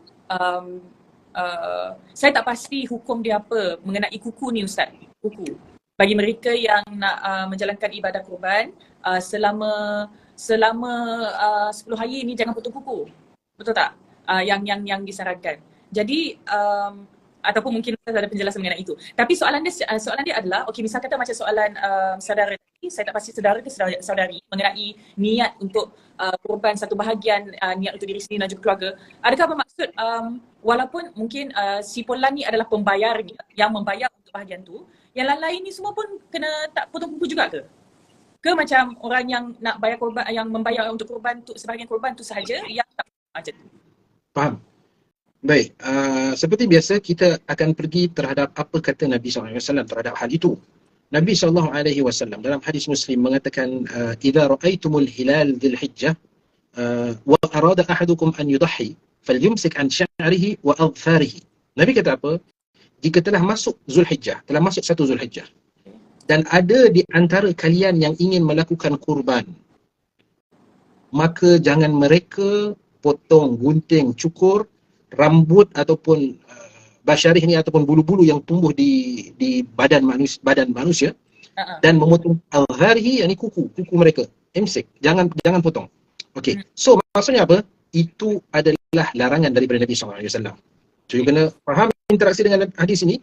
saya tak pasti hukum dia apa mengenai kuku ni Ustaz. Kuku. Bagi mereka yang nak menjalankan ibadah kurban, selama 10 hari ni jangan potong kuku. Betul tak? Yang disarankan. Jadi ataupun mungkin ada penjelasan mengenai itu. Tapi soalan dia adalah, okey, misal kata macam soalan saudara tadi, saya tak pasti saudara ke saudari mengenai niat untuk kurban satu bahagian, niat untuk diri sendiri dan juga keluarga. Adakah bermaksud walaupun mungkin si Polan ni adalah pembayarnya yang membayar untuk bahagian tu, yang lain-lain ni semua pun kena tak potong kuku juga ke? Ke macam orang yang nak bayar korban, yang membayar untuk korban tu, sebahagian korban tu sahaja yang tak macam tu? Faham? Baik, seperti biasa kita akan pergi terhadap apa kata Nabi SAW terhadap hal itu. Nabi SAW dalam hadis Muslim mengatakan, "Idza ra'aitumul hilal dzil hijjah wa arada ahadukum an yudahhi falyumsik an sya'rihi wa adfarihi." Nabi kata apa? Jika telah masuk Zulhijjah, telah masuk 1 Zulhijjah dan ada di antara kalian yang ingin melakukan kurban, maka jangan mereka potong, gunting, cukur rambut ataupun basyarih ni ataupun bulu-bulu yang tumbuh di badan manusia dan memotong al-gharihi, yakni kuku mereka. Imsik, jangan potong. Okey. So maksudnya apa? Itu adalah larangan daripada Nabi SAW. So you kena faham interaksi dengan hadis ini.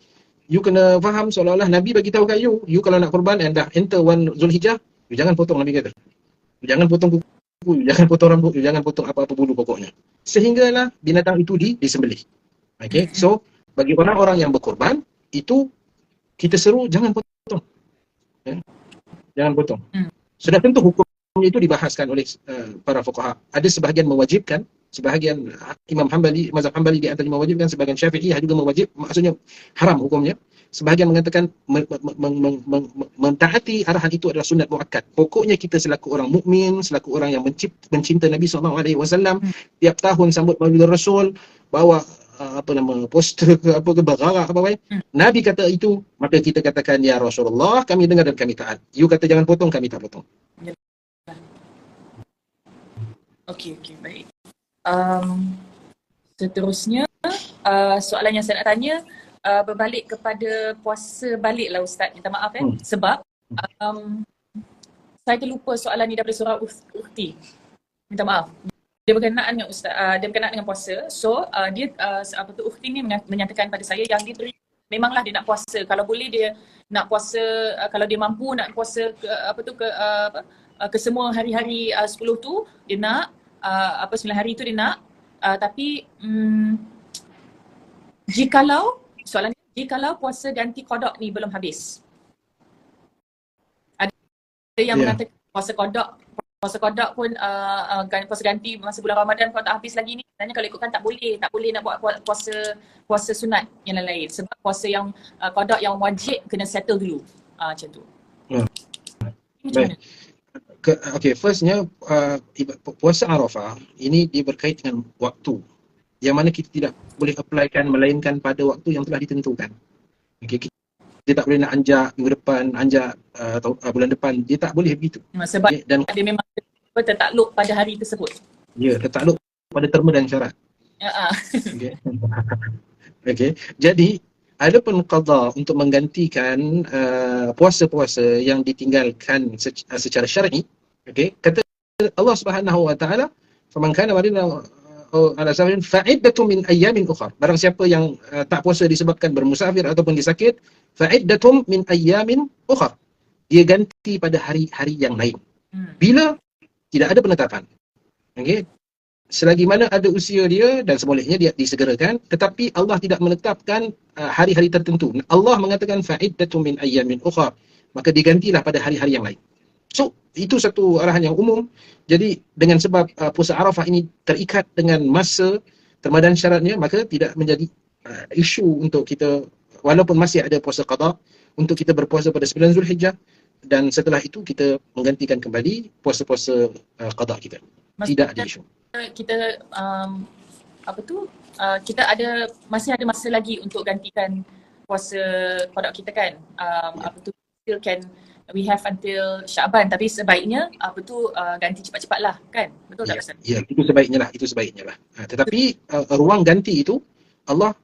You kena faham seolah-olah Nabi bagi tahu kat you kalau nak kurban and dah enter 1 Zulhijjah, you jangan potong. Nabi kata, you jangan potong kuku, you jangan potong rambut, you jangan potong apa-apa bulu pokoknya. Sehinggalah binatang itu disembelih. Okay, so bagi orang-orang yang berkorban, itu kita seru jangan potong. Jangan potong. Sudah tentu hukumnya itu dibahaskan oleh para fuqaha. Ada sebahagian mewajibkan, sebahagian Imam Hambali, mazhab Hambali di antara mewajibkan, sebahagian Syafi'iyah juga mewajib, maksudnya haram hukumnya. Sebahagian mengatakan mentaati arahan itu adalah sunat muakkad. Pokoknya kita selaku orang mukmin, selaku orang yang mencinta Nabi SAW, tiap tahun sambut Maulid Rasul, bawa poster ke apa ke bagarak apa baik. Nabi kata itu, maka kita katakan ya Rasulullah, kami dengar dan kami taat. You kata jangan potong, kami tak potong. Okey, baik. Seterusnya soalan yang saya nak tanya berbalik kepada puasa balik lah Ustaz. Minta maaf sebab saya terlupa soalan ni daripada surah Ukhti. Minta maaf. Dia berkenaan dengan ustaz, dia berkenaan dengan puasa. So dia Ukhti ni menyatakan pada saya yang dia memanglah dia nak puasa. Kalau boleh dia nak puasa, kalau dia mampu nak puasa ke semua hari-hari 10 tu dia nak, 9 hari tu dia nak. Tapi soalan ni, jikalau puasa ganti qada ni belum habis. Ada yang mengatakan puasa qada pun puasa ganti masa bulan Ramadan kalau tak habis lagi ni, sebenarnya kalau ikutkan tak boleh nak buat puasa sunat yang lain-lain sebab puasa yang qada yang wajib kena settle dulu. Macam tu. Baik. Okay, firstnya puasa Arafah ini dia berkait dengan waktu yang mana kita tidak boleh applykan melainkan pada waktu yang telah ditentukan. Okay, dia tak boleh nak anjak minggu depan, anjak bulan depan, dia tak boleh begitu. Sebab dan dia memang tertakluk pada hari tersebut. Ya, tertakluk pada terma dan syarat. Okay. Okay. Jadi ada pun qada untuk menggantikan puasa-puasa yang ditinggalkan secara syar'i. Okay. Kata Allah Subhanahu wa taala, "Faman kana maridan ala safarin fa'iddatun min ayyamin ukhra." Barang siapa yang tak puasa disebabkan bermusafir ataupun disakit, fa'iddatun min ayyamin ukhra. Dia ganti pada hari-hari yang lain. Bila tidak ada penetapan. Okey. Selagi mana ada usia dia dan semolehnya dia disegerakan, tetapi Allah tidak menetapkan hari-hari tertentu. Allah mengatakan fa'iddatun min ayyamin ukhra, maka digantilah pada hari-hari yang lain. So, itu satu arahan yang umum. Jadi dengan sebab puasa Arafah ini terikat dengan masa termadan syaratnya, maka tidak menjadi isu untuk kita, walaupun masih ada puasa qada, untuk kita berpuasa pada 9 Zulhijjah dan setelah itu kita menggantikan kembali puasa-puasa qada kita. Tidak ada isu. Kita kita masih ada masa lagi untuk gantikan puasa qada kita kan. Still can we have until Syaban, tapi sebaiknya ganti cepat-cepatlah kan. Betul tak Ustaz? Ya, itu sebaiknya lah. Tetapi ruang ganti itu Allah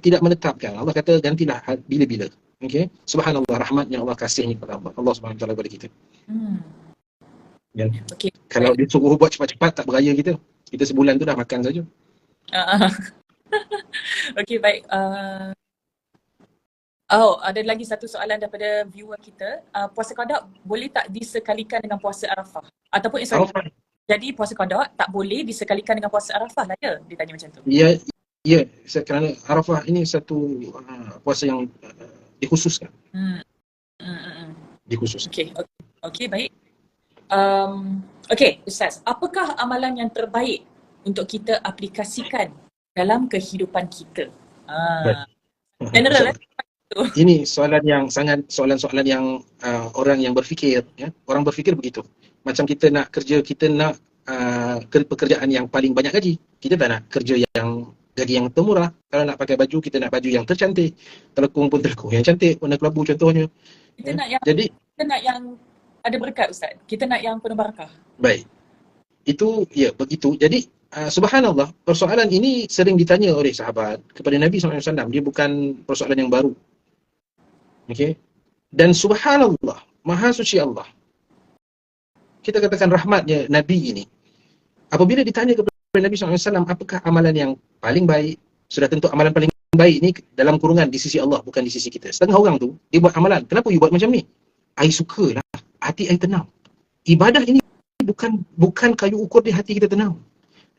tidak menetapkan. Allah kata gantilah bila-bila. Okey. Subhanallah, rahmatnya Allah, kasihnya kepada Allah Subhanahu wa taala kepada kita. Ya. Okay. Kalau dia suruh buat cepat-cepat tak beraya kita. Kita sebulan tu dah makan saja. Okey, baik. Ada lagi satu soalan daripada viewer kita. Puasa qada boleh tak disekalikan dengan puasa Arafah? Ataupun jadi puasa qada tak boleh disekalikan dengan puasa Arafah lah ya? Dia tanya macam tu. Ya, kerana Arafah ini satu puasa yang dikhususkan. Dikhususkan. Okey, baik. Okey, Ustaz, apakah amalan yang terbaik untuk kita aplikasikan dalam kehidupan kita? General Ini soalan yang orang yang berfikir, ya. Orang berfikir begitu. Macam kita nak kerja, kita nak pekerjaan yang paling banyak gaji. Kita tak nak kerja yang gaji yang termurah. Kalau nak pakai baju, kita nak baju yang tercantik. Telekung pun telekung yang cantik, warna kelabu contohnya. Kita nak yang ada berkat Ustaz. Kita nak yang penuh barakah. Baik. Itu begitu. Jadi subhanallah, persoalan ini sering ditanya oleh sahabat kepada Nabi SAW. Dia bukan persoalan yang baru. Okey. Dan subhanallah, maha suci Allah. Kita katakan rahmatnya Nabi ini. Apabila ditanya kepada Nabi SAW, apakah amalan yang paling baik? Sudah tentu amalan paling baik ini dalam kurungan di sisi Allah, bukan di sisi kita. Setengah orang tu, dia buat amalan. Kenapa you buat macam ni? I suka lah. Hati I tenang. Ibadah ini bukan kayu ukur di hati kita tenang.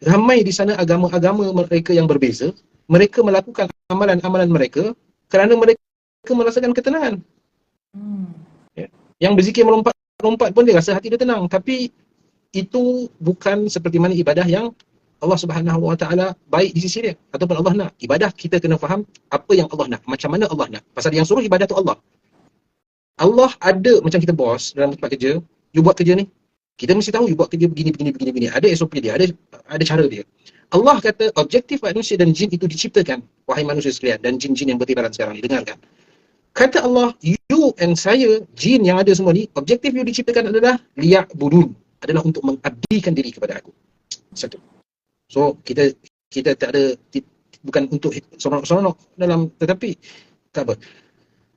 Ramai di sana agama-agama mereka yang berbeza. Mereka melakukan amalan-amalan mereka kerana mereka merasakan ketenangan. Ya. Yang berzikir melompat-lompat pun dia rasa hati dia tenang. Tapi itu bukan seperti mana ibadah yang Allah Subhanahu wa taala baik di sisi dia ataupun Allah nak. Ibadah kita kena faham apa yang Allah nak, macam mana Allah nak. Pasal yang suruh ibadah tu Allah. Allah ada macam kita bos dalam tempat kerja, you buat kerja ni. Kita mesti tahu you buat kerja begini. Ada SOP dia, ada cara dia. Allah kata objektif manusia dan jin itu diciptakan, wahai manusia sekalian dan jin-jin yang bertibaran sekarang ni, dengarkan. Kata Allah, you and saya, jin yang ada semua ni, objektif you diciptakan adalah liya'budun, adalah untuk mengabdikan diri kepada aku. Satu. So kita tak ada, bukan untuk seronok-seronok dalam, tetapi tak apa.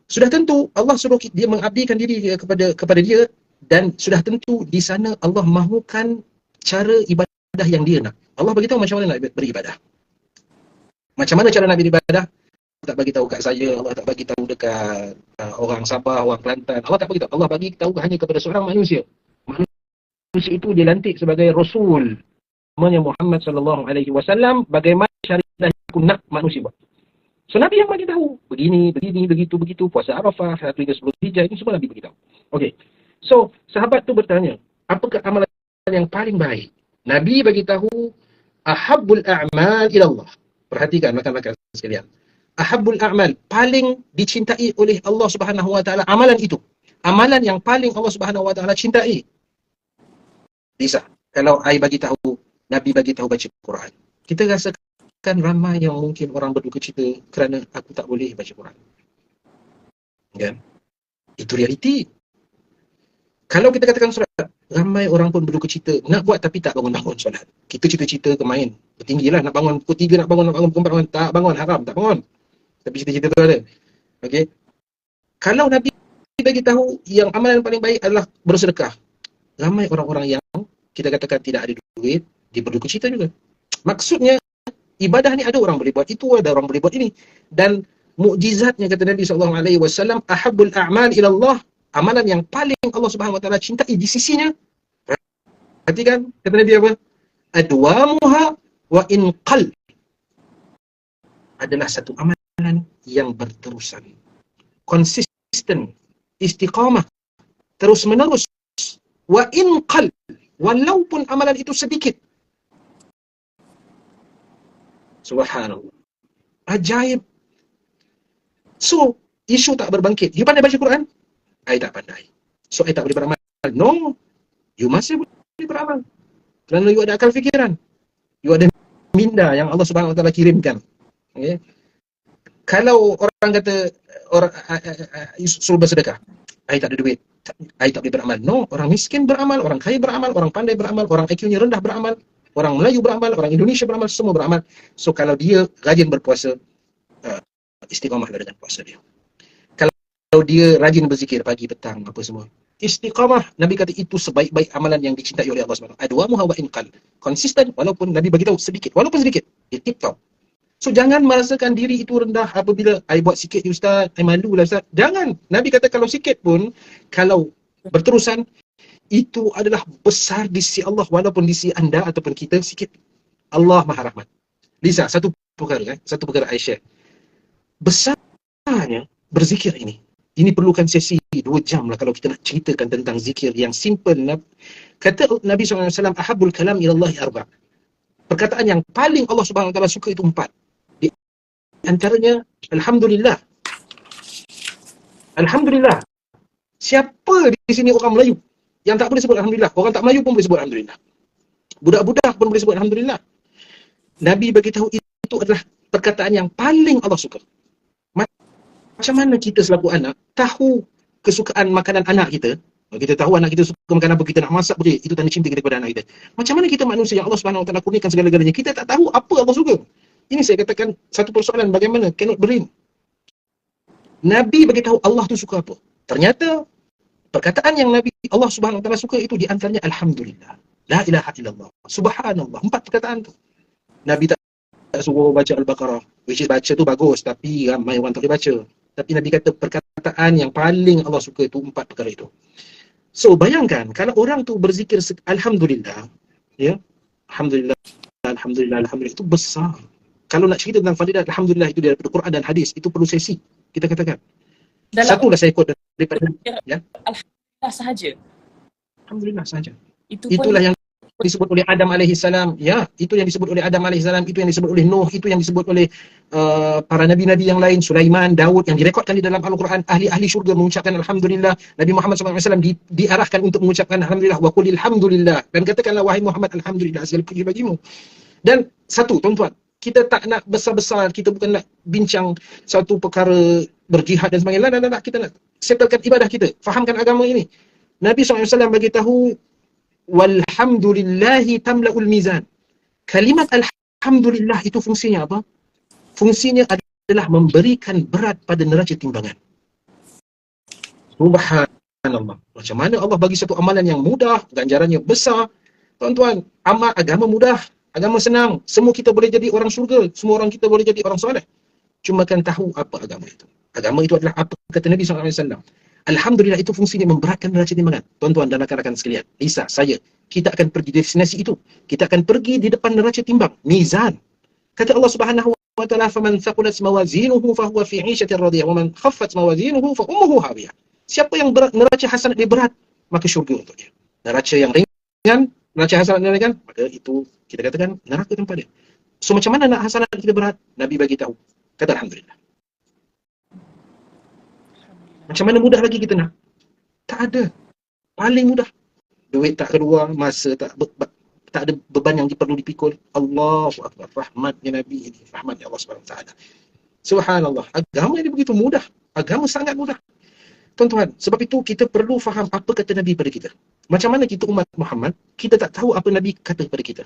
Sudah tentu Allah suruh dia mengabdikan diri kepada dia Dan sudah tentu di sana Allah mahukan cara ibadah yang dia nak. Allah bagi tahu macam mana nak beribadah. Macam mana cara nak beribadah? Allah tak bagi tahu kat saya, Allah tak bagi tahu dekat orang Sabah, orang Kelantan. Allah tak bagi tahu. Allah bagi tahu hanya kepada seorang manusia. Manusia itu dilantik sebagai Rasul. Namanya Muhammad sallallahu alaihi wasallam. Bagaimana syariat yang aku nak manusia buat. So Nabi yang bagi tahu. Begini, begitu. Puasa Arafah, 1 hingga 10 Hijjah, ini semua Nabi bagi tahu. Okey. So, sahabat tu bertanya, apakah amalan yang paling baik? Nabi bagi tahu, ahabbul a'mal ila Allah. Perhatikan rakan-rakan sekalian. Ahabbul a'mal, paling dicintai oleh Allah Subhanahu wa taala amalan itu. Amalan yang paling Allah Subhanahu wa taala cintai. Bisa. Kalau ai bagi tahu, Nabi bagi tahu baca Quran. Kita rasakan ramai yang mungkin orang berduka cita kerana aku tak boleh baca Quran. Kan? Itu realiti. Kalau kita katakan solat, ramai orang pun berduka cita nak buat tapi tak bangun-bangun solat. Kita cita-cita ke main. Bertinggilah nak bangun pukul 3, nak bangun pukul 4 bangun. Tak bangun, haram, tak bangun. Tapi cita-cita tu ada. Okey. Kalau Nabi bagi tahu yang amalan paling baik adalah bersedekah. Ramai orang-orang yang kita katakan tidak ada duit, dia berduka cita juga. Maksudnya ibadah ni ada orang boleh buat itu, ada orang boleh buat ini. Dan mukjizatnya kata Nabi SAW, ahabbul a'mal ila Allah, amalan yang paling Allah Subhanahu wa taala cintai di sisinya. Perhatikan kata Nabi apa? Adwamuha wa in qal. Adalah satu amalan yang berterusan, konsisten, istiqamah, terus menerus. Wa in qal, walaupun amalan itu sedikit. Subhanallah. Ajaib. So, isu tak berbangkit. You pandai baca Quran? I tak pandai. So, I tak boleh beramal. No. You masih boleh beramal. Kerana you ada akal fikiran. You ada minda yang Allah Subhanahu wa taala kirimkan. Okay? Kalau orang kata suruh bersedekah, I tak ada duit, I tak boleh beramal. No, orang miskin beramal, orang kaya beramal, orang pandai beramal, orang IQ-nya rendah beramal, orang Melayu beramal, orang Indonesia beramal, semua beramal. So kalau dia rajin berpuasa, istiqamahlah dengan puasa dia. Kalau dia rajin berzikir pagi, petang, apa semua, istiqamah. Nabi kata itu sebaik-baik amalan yang dicintai oleh Allah SWT. Adwamuha wa in qal. Konsisten, walaupun Nabi bagi tahu sedikit, walaupun sedikit, dia tip tahu. So jangan merasakan diri itu rendah apabila I buat sikit Ustaz, I malu lah Ustaz. Jangan. Nabi kata kalau sikit pun, kalau berterusan, itu adalah besar di sisi Allah, walaupun di sisi anda ataupun kita sikit. Allah Maha Rahmat. Liza, satu perkara I share. Besarnya berzikir ini. Ini perlukan sesi 2 jam lah kalau kita nak ceritakan tentang zikir yang simple. Kata Nabi SAW, ahabbul kalam ilallahi arba'. Perkataan yang paling Allah Subhanahu wa taala suka itu 4. Di antaranya, Alhamdulillah. Alhamdulillah. Siapa di sini orang Melayu yang tak boleh sebut Alhamdulillah? Orang tak Melayu pun boleh sebut Alhamdulillah. Budak-budak pun boleh sebut Alhamdulillah. Nabi beritahu itu adalah perkataan yang paling Allah suka. Macam mana kita selaku anak tahu kesukaan makanan anak kita? Kita tahu anak kita suka makan apa, kita nak masak boleh. Itu tanda cinta kita kepada anak kita. Macam mana kita manusia yang Allah Subhanahu wa taala kurniakan segala-galanya, kita tak tahu apa Allah suka? Ini saya katakan satu persoalan bagaimana cannot brain. Nabi bagi tahu Allah tu suka apa. Ternyata perkataan yang Nabi Allah Subhanahu wa taala suka itu di antaranya Alhamdulillah. La ilaha illallah. Subhanallah. 4 perkataan tu. Nabi tak suruh baca Al-Baqarah. Which is baca tu bagus, tapi ramai orang tak boleh baca. Tapi Nabi kata perkataan yang paling Allah suka itu 4 perkara itu. So bayangkan kalau orang tu berzikir Alhamdulillah, ya, Alhamdulillah, Alhamdulillah, Alhamdulillah, itu besar. Kalau nak cerita tentang fadilat Alhamdulillah itu daripada Quran dan hadis, itu perlu sesi kita katakan. Satulah saya quote daripada ya. Alhamdulillah sahaja. Alhamdulillah sahaja. Itulah yang disebut oleh Adam alaihi salam, ya, itu yang disebut oleh Adam alaihi salam, itu yang disebut oleh Nuh, itu yang disebut oleh para nabi-nabi yang lain, Sulaiman, Daud, yang direkodkan di dalam Al-Quran. Ahli-ahli syurga mengucapkan alhamdulillah. Nabi Muhammad SAW diarahkan untuk mengucapkan alhamdulillah, wa qulil hamdulillah, dan katakanlah wahai Muhammad alhamdulillah, segala puji bagimu. Dan satu, tuan-tuan, kita tak nak besar-besar, kita bukan nak bincang satu perkara berjihad dan sebagainya. Nak kita nak settlekan ibadah kita, fahamkan agama ini. Nabi SAW bagi tahu walhamdulillahi tamla'ul mizan. Kalimat alhamdulillah itu fungsinya apa? Fungsinya adalah memberikan berat pada neraca timbangan. Subhanallah. Subhanallah. Macam mana Allah bagi satu amalan yang mudah, ganjarannya besar. Tuan-tuan, amal agama mudah, agama senang. Semua kita boleh jadi orang syurga, semua orang kita boleh jadi orang soleh. Cuma kan tahu apa agama itu. Agama itu adalah apa kata Nabi SAW. Alhamdulillah itu fungsinya memberatkan neraca timbangan. Tuan-tuan dan rakan-rakan sekalian, Lisa, saya, kita akan pergi destinasi itu. Kita akan pergi di depan neraca timbang, mizan. Kata Allah Subhanahu wa taala, "Faman thaqulat mawazinuhu fahuwa fi 'ishatin radiyah wa man khaffat mawazinuhu fa ummuhu hawiyah." Siapa yang berat, neraca hasanat dia berat, maka syurga untuk dia. Neraca yang ringan, neraca hasanat yang ringan, maka itu kita katakan neraka tempat dia. So macam mana nak hasanat kita berat? Nabi bagi tahu. Kata Alhamdulillah. Macam mana mudah lagi kita nak? Tak ada. Paling mudah. Duit tak keluar, masa tak ada beban yang perlu dipikul. Allahu Akbar. Rahmatnya Nabi ini. Rahmatnya Allah SWT. Subhanallah. Agama ini begitu mudah. Agama sangat mudah. Tuan-tuan, sebab itu kita perlu faham apa kata Nabi pada kita. Macam mana kita umat Muhammad, kita tak tahu apa Nabi kata pada kita.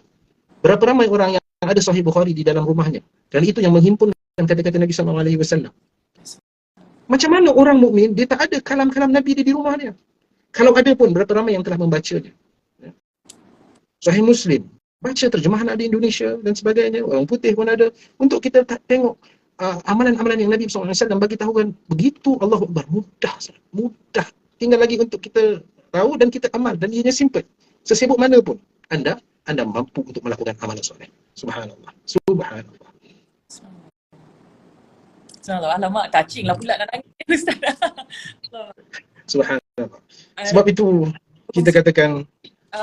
Berapa ramai orang yang ada Sahih Bukhari di dalam rumahnya. Dan itu yang menghimpunkan kata-kata Nabi SAW. Macam mana orang mukmin dia tak ada kalam-kalam Nabi di rumah dia? Kalau ada pun, berapa ramai yang telah membacanya? Sahih Muslim, baca terjemahan ada Indonesia dan sebagainya, orang putih pun ada. Untuk kita tengok amalan-amalan yang Nabi SAW bagi tahu kan, begitu Allahu Akbar, mudah. Tinggal lagi untuk kita tahu dan kita amal, dan ianya simple. Sesibuk mana pun anda mampu untuk melakukan amalan soleh. Subhanallah. Subhanallah. Alamak, touching lah pula nak nangis Ustaz. Subhanallah. Sebab itu kita katakan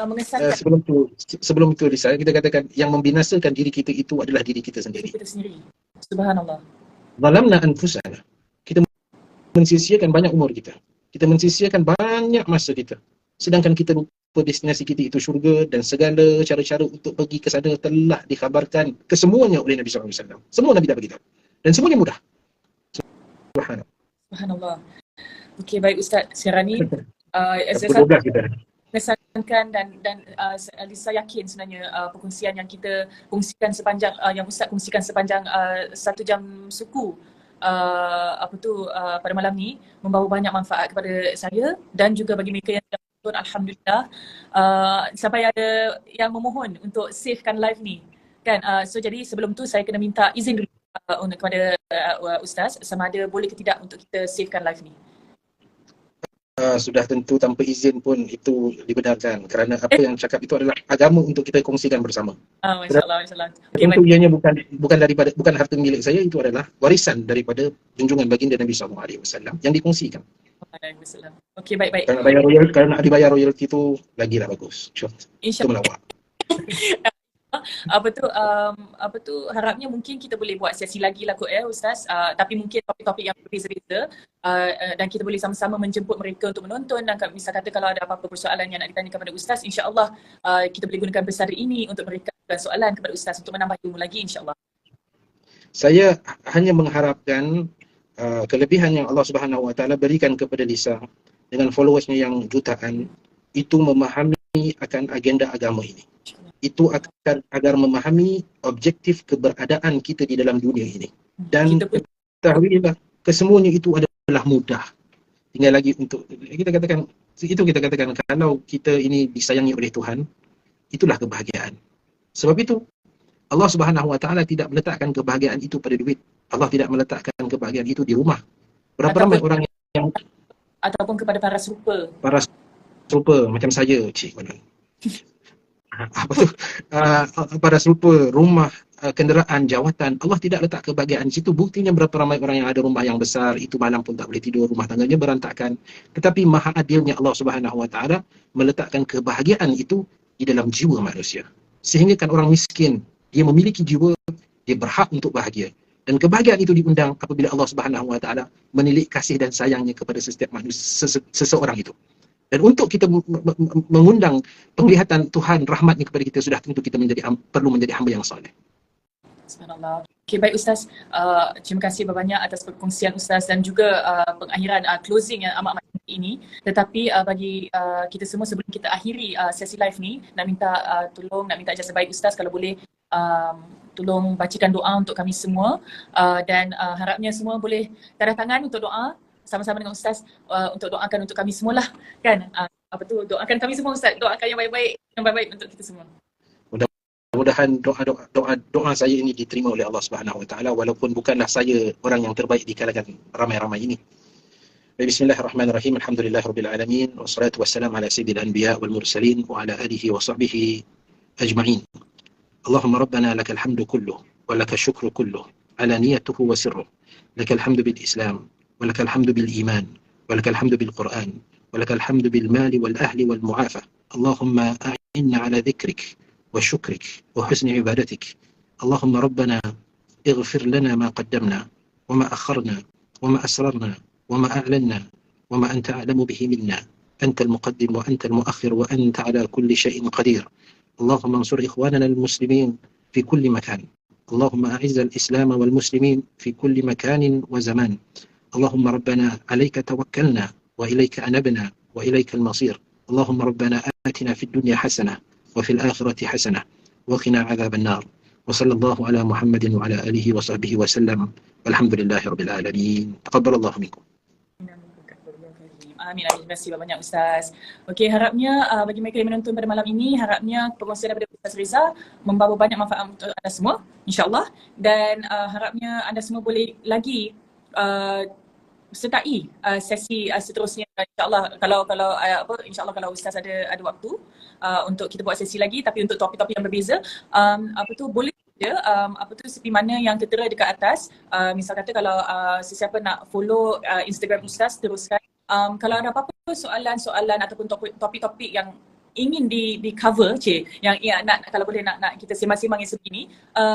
mengesankan sebelum itu Lisa, kita katakan yang membinasakan diri kita itu adalah diri kita sendiri. Subhanallah. Zalamna anfusana. Kita mensia-siakan banyak umur kita. Kita mensia-siakan banyak masa kita. Sedangkan kita lupa destinasi kita itu syurga, dan segala cara-cara untuk pergi ke sana telah dikhabarkan kesemuanya oleh Nabi SAW. Semua Nabi dah beritahu. Dan semuanya mudah. Subhanallah. Okey, baik Ustaz Syirani. Saya mengesankan dan Lisa yakin sebenarnya perkongsian yang kita kongsikan sepanjang yang Ustaz kongsikan sepanjang 1 jam suku pada malam ni membawa banyak manfaat kepada saya dan juga bagi mereka yang menonton. Alhamdulillah, sampai ada yang memohon untuk savekan live ni kan. So jadi sebelum tu saya kena minta izin dulu kepada Ustaz sama ada boleh ke tidak untuk kita savekan live ni. Sudah tentu tanpa izin pun itu dibenarkan, kerana apa yang cakap itu adalah agama untuk kita kongsikan bersama. Masya-Allah. Okay, tentu ianya bukan harta milik saya, itu adalah warisan daripada junjungan baginda Nabi SAW yang dikongsikan. Okey, baik. Kalau nak dibayar royalty itu lagilah bagus. InsyaAllah. Harapnya mungkin kita boleh buat sesi lagi lah kot Ustaz, tapi mungkin topik-topik yang berbeza-beza, dan kita boleh sama-sama menjemput mereka untuk menonton, dan misal kata kalau ada apa-apa persoalan yang nak ditanya kepada Ustaz, insya-Allah kita boleh gunakan pesada ini untuk mereka soalan kepada Ustaz untuk menambah ilmu lagi, insya-Allah. Saya hanya mengharapkan kelebihan yang Allah Subhanahu Wa Taala berikan kepada Lisa dengan followersnya yang jutaan itu memahami akan agenda agama ini. Itu akan agar memahami objektif keberadaan kita di dalam dunia ini. Dan ketahuilah, kesemuanya itu adalah mudah. Tinggal lagi untuk kita katakan kalau kita ini disayangi oleh Tuhan, itulah kebahagiaan. Sebab itu Allah Subhanahu Wa Taala tidak meletakkan kebahagiaan itu pada duit. Allah tidak meletakkan kebahagiaan itu di rumah. Berapa ramai orang yang ataupun kepada para serupa. Para serupa macam saya, pada serupa, rumah, kenderaan, jawatan. Allah tidak letak kebahagiaan di situ. Buktinya berapa ramai orang yang ada rumah yang besar, itu malam pun tak boleh tidur, rumah tangganya berantakan. Tetapi maha adilnya Allah Subhanahu Wa Taala meletakkan kebahagiaan itu di dalam jiwa manusia. Sehingga kan orang miskin, dia memiliki jiwa, dia berhak untuk bahagia. Dan kebahagiaan itu diundang apabila Allah Subhanahu Wa Taala menilik kasih dan sayangnya kepada setiap manusia, seseorang itu. Dan untuk kita mengundang penglihatan Tuhan rahmatnya kepada kita, sudah tentu kita perlu menjadi hamba yang soleh. Subhanallah. Okay, baik Ustaz. Terima kasih banyak atas perkongsian Ustaz dan juga pengakhiran closing yang amat ini. Tetapi bagi kita semua, sebelum kita akhiri sesi live ni, nak minta ijazah baik Ustaz kalau boleh tolong bacakan doa untuk kami semua, dan harapnya semua boleh tanda tangan untuk doa sama-sama dengan Ustaz untuk doakan untuk kami semualah kan. Apa tu, doakan kami semua Ustaz, doakan yang baik-baik untuk kita semua. Mudah-mudahan doa saya ini diterima oleh Allah Subhanahu Wa Taala walaupun bukanlah saya orang yang terbaik di kalangan ramai-ramai ini. Bismillahirrahmanirrahim. Alhamdulillahirabbil alamin wassalatu wassalamu ala sayyidil anbiya wal mursalin wa ala alihi wa sahbihi ajma'in. Allahumma rabbana lakal hamdu kulluh wa lakal syukru kulluh ala niyatuhu wa sirruh. Lakal hamdu bil Islam wa lakal hamdu bil iman wa lakal hamdu bil Quran wa lakal hamdu bil mali wal ahli wal mu'afa. Allahumma a'inna ala dhikrik وشكرك وحسن عبادتك. اللهم ربنا اغفر لنا ما قدمنا وما أخرنا وما أسررنا وما أعلنا وما أنت أعلم به منا. أنت المقدم وأنت المؤخر وأنت على كل شيء قدير. اللهم انصر إخواننا المسلمين في كل مكان. اللهم أعز الإسلام والمسلمين في كل مكان وزمان. اللهم ربنا عليك توكلنا وإليك أنبنا وإليك المصير. اللهم ربنا آتنا في الدنيا حسنة وفي الآخرة حسنة وقنا عذاب النار. وصلى الله على محمد وعلى آله وصحبه وسلم والحمد لله رب العالمين. تقبل الله منكم. Amin. Terima kasih banyak Ustaz. Okey, harapnya bagi mereka yang menonton pada malam ini, harapnya perkongsian daripada Ustaz Reza membawa banyak manfaat untuk anda semua, insya-Allah. Dan harapnya anda semua boleh lagi sertai sesi seterusnya, insya-Allah. Insya-Allah kalau Ustaz ada waktu untuk kita buat sesi lagi tapi untuk topik-topik yang berbeza, boleh je seperti mana yang tertera dekat atas. Misal kata kalau sesiapa nak follow Instagram Ustaz, teruskan. Kalau ada apa-apa soalan-soalan ataupun topik-topik yang ingin di cover, yang nak kalau boleh nak kita sembang-sembang yang sebegini,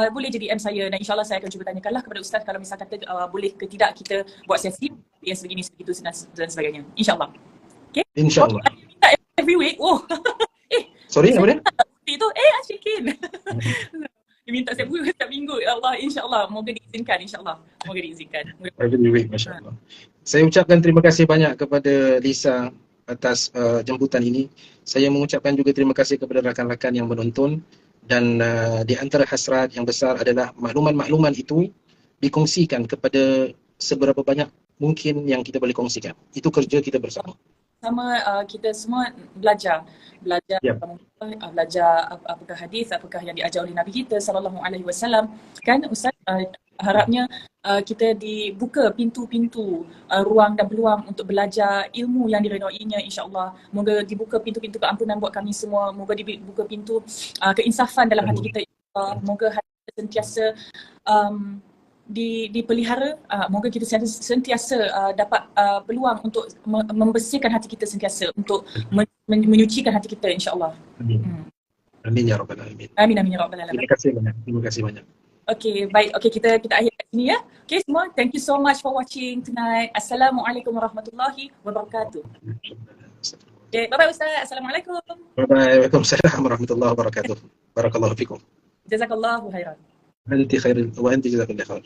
boleh jadi DM saya dan insya-Allah saya akan cuba tanyakanlah kepada Ustaz kalau misal kata boleh ke tidak kita buat sesi yang sebegini sebegitu dan sebagainya. Insya-Allah. Okey. Insya-Allah. Every week. Oh. Sorry, apa dia? Itu Ashikin. Dia minta setiap minggu. Ya Allah, insya-Allah. Moga diizinkan, insya-Allah. Moga diizinkan. Every week, masya-Allah. Saya ucapkan terima kasih banyak kepada Lisa atas jemputan ini. Saya mengucapkan juga terima kasih kepada rakan-rakan yang menonton dan di antara hasrat yang besar adalah makluman-makluman itu dikongsikan kepada seberapa banyak mungkin yang kita boleh kongsikan. Itu kerja kita bersama. Sama kita semua belajar Yep. Belajar apakah hadis, apakah yang diajar oleh Nabi kita sallallahu alaihi wasallam. Kan Ustaz, harapnya kita dibuka pintu-pintu ruang dan peluang untuk belajar ilmu yang diredainya, insya-Allah. Moga dibuka pintu-pintu keampunan buat kami semua. Moga dibuka pintu keinsafan dalam hati kita, insya-Allah. Moga hati kita sentiasa dipelihara. Moga kita sentiasa dapat peluang untuk membersihkan hati kita sentiasa, untuk menyucikan hati kita, insya-Allah. Amin. Amin ya rabbal alamin. Amin amin ya rabbal alamin. Terima kasih banyak. Okey, baik. Okey, kita akhir kat sini ya. Okey semua, thank you so much for watching tonight. Assalamualaikum warahmatullahi wabarakatuh. Okay, bye-bye Ustaz. Assalamualaikum. Bye-bye. Waalaikumsalam warahmatullahi wabarakatuh. Barakallahu fikum. Jazakallahu khairan. Anti khairul wa anti jazakallahu khair.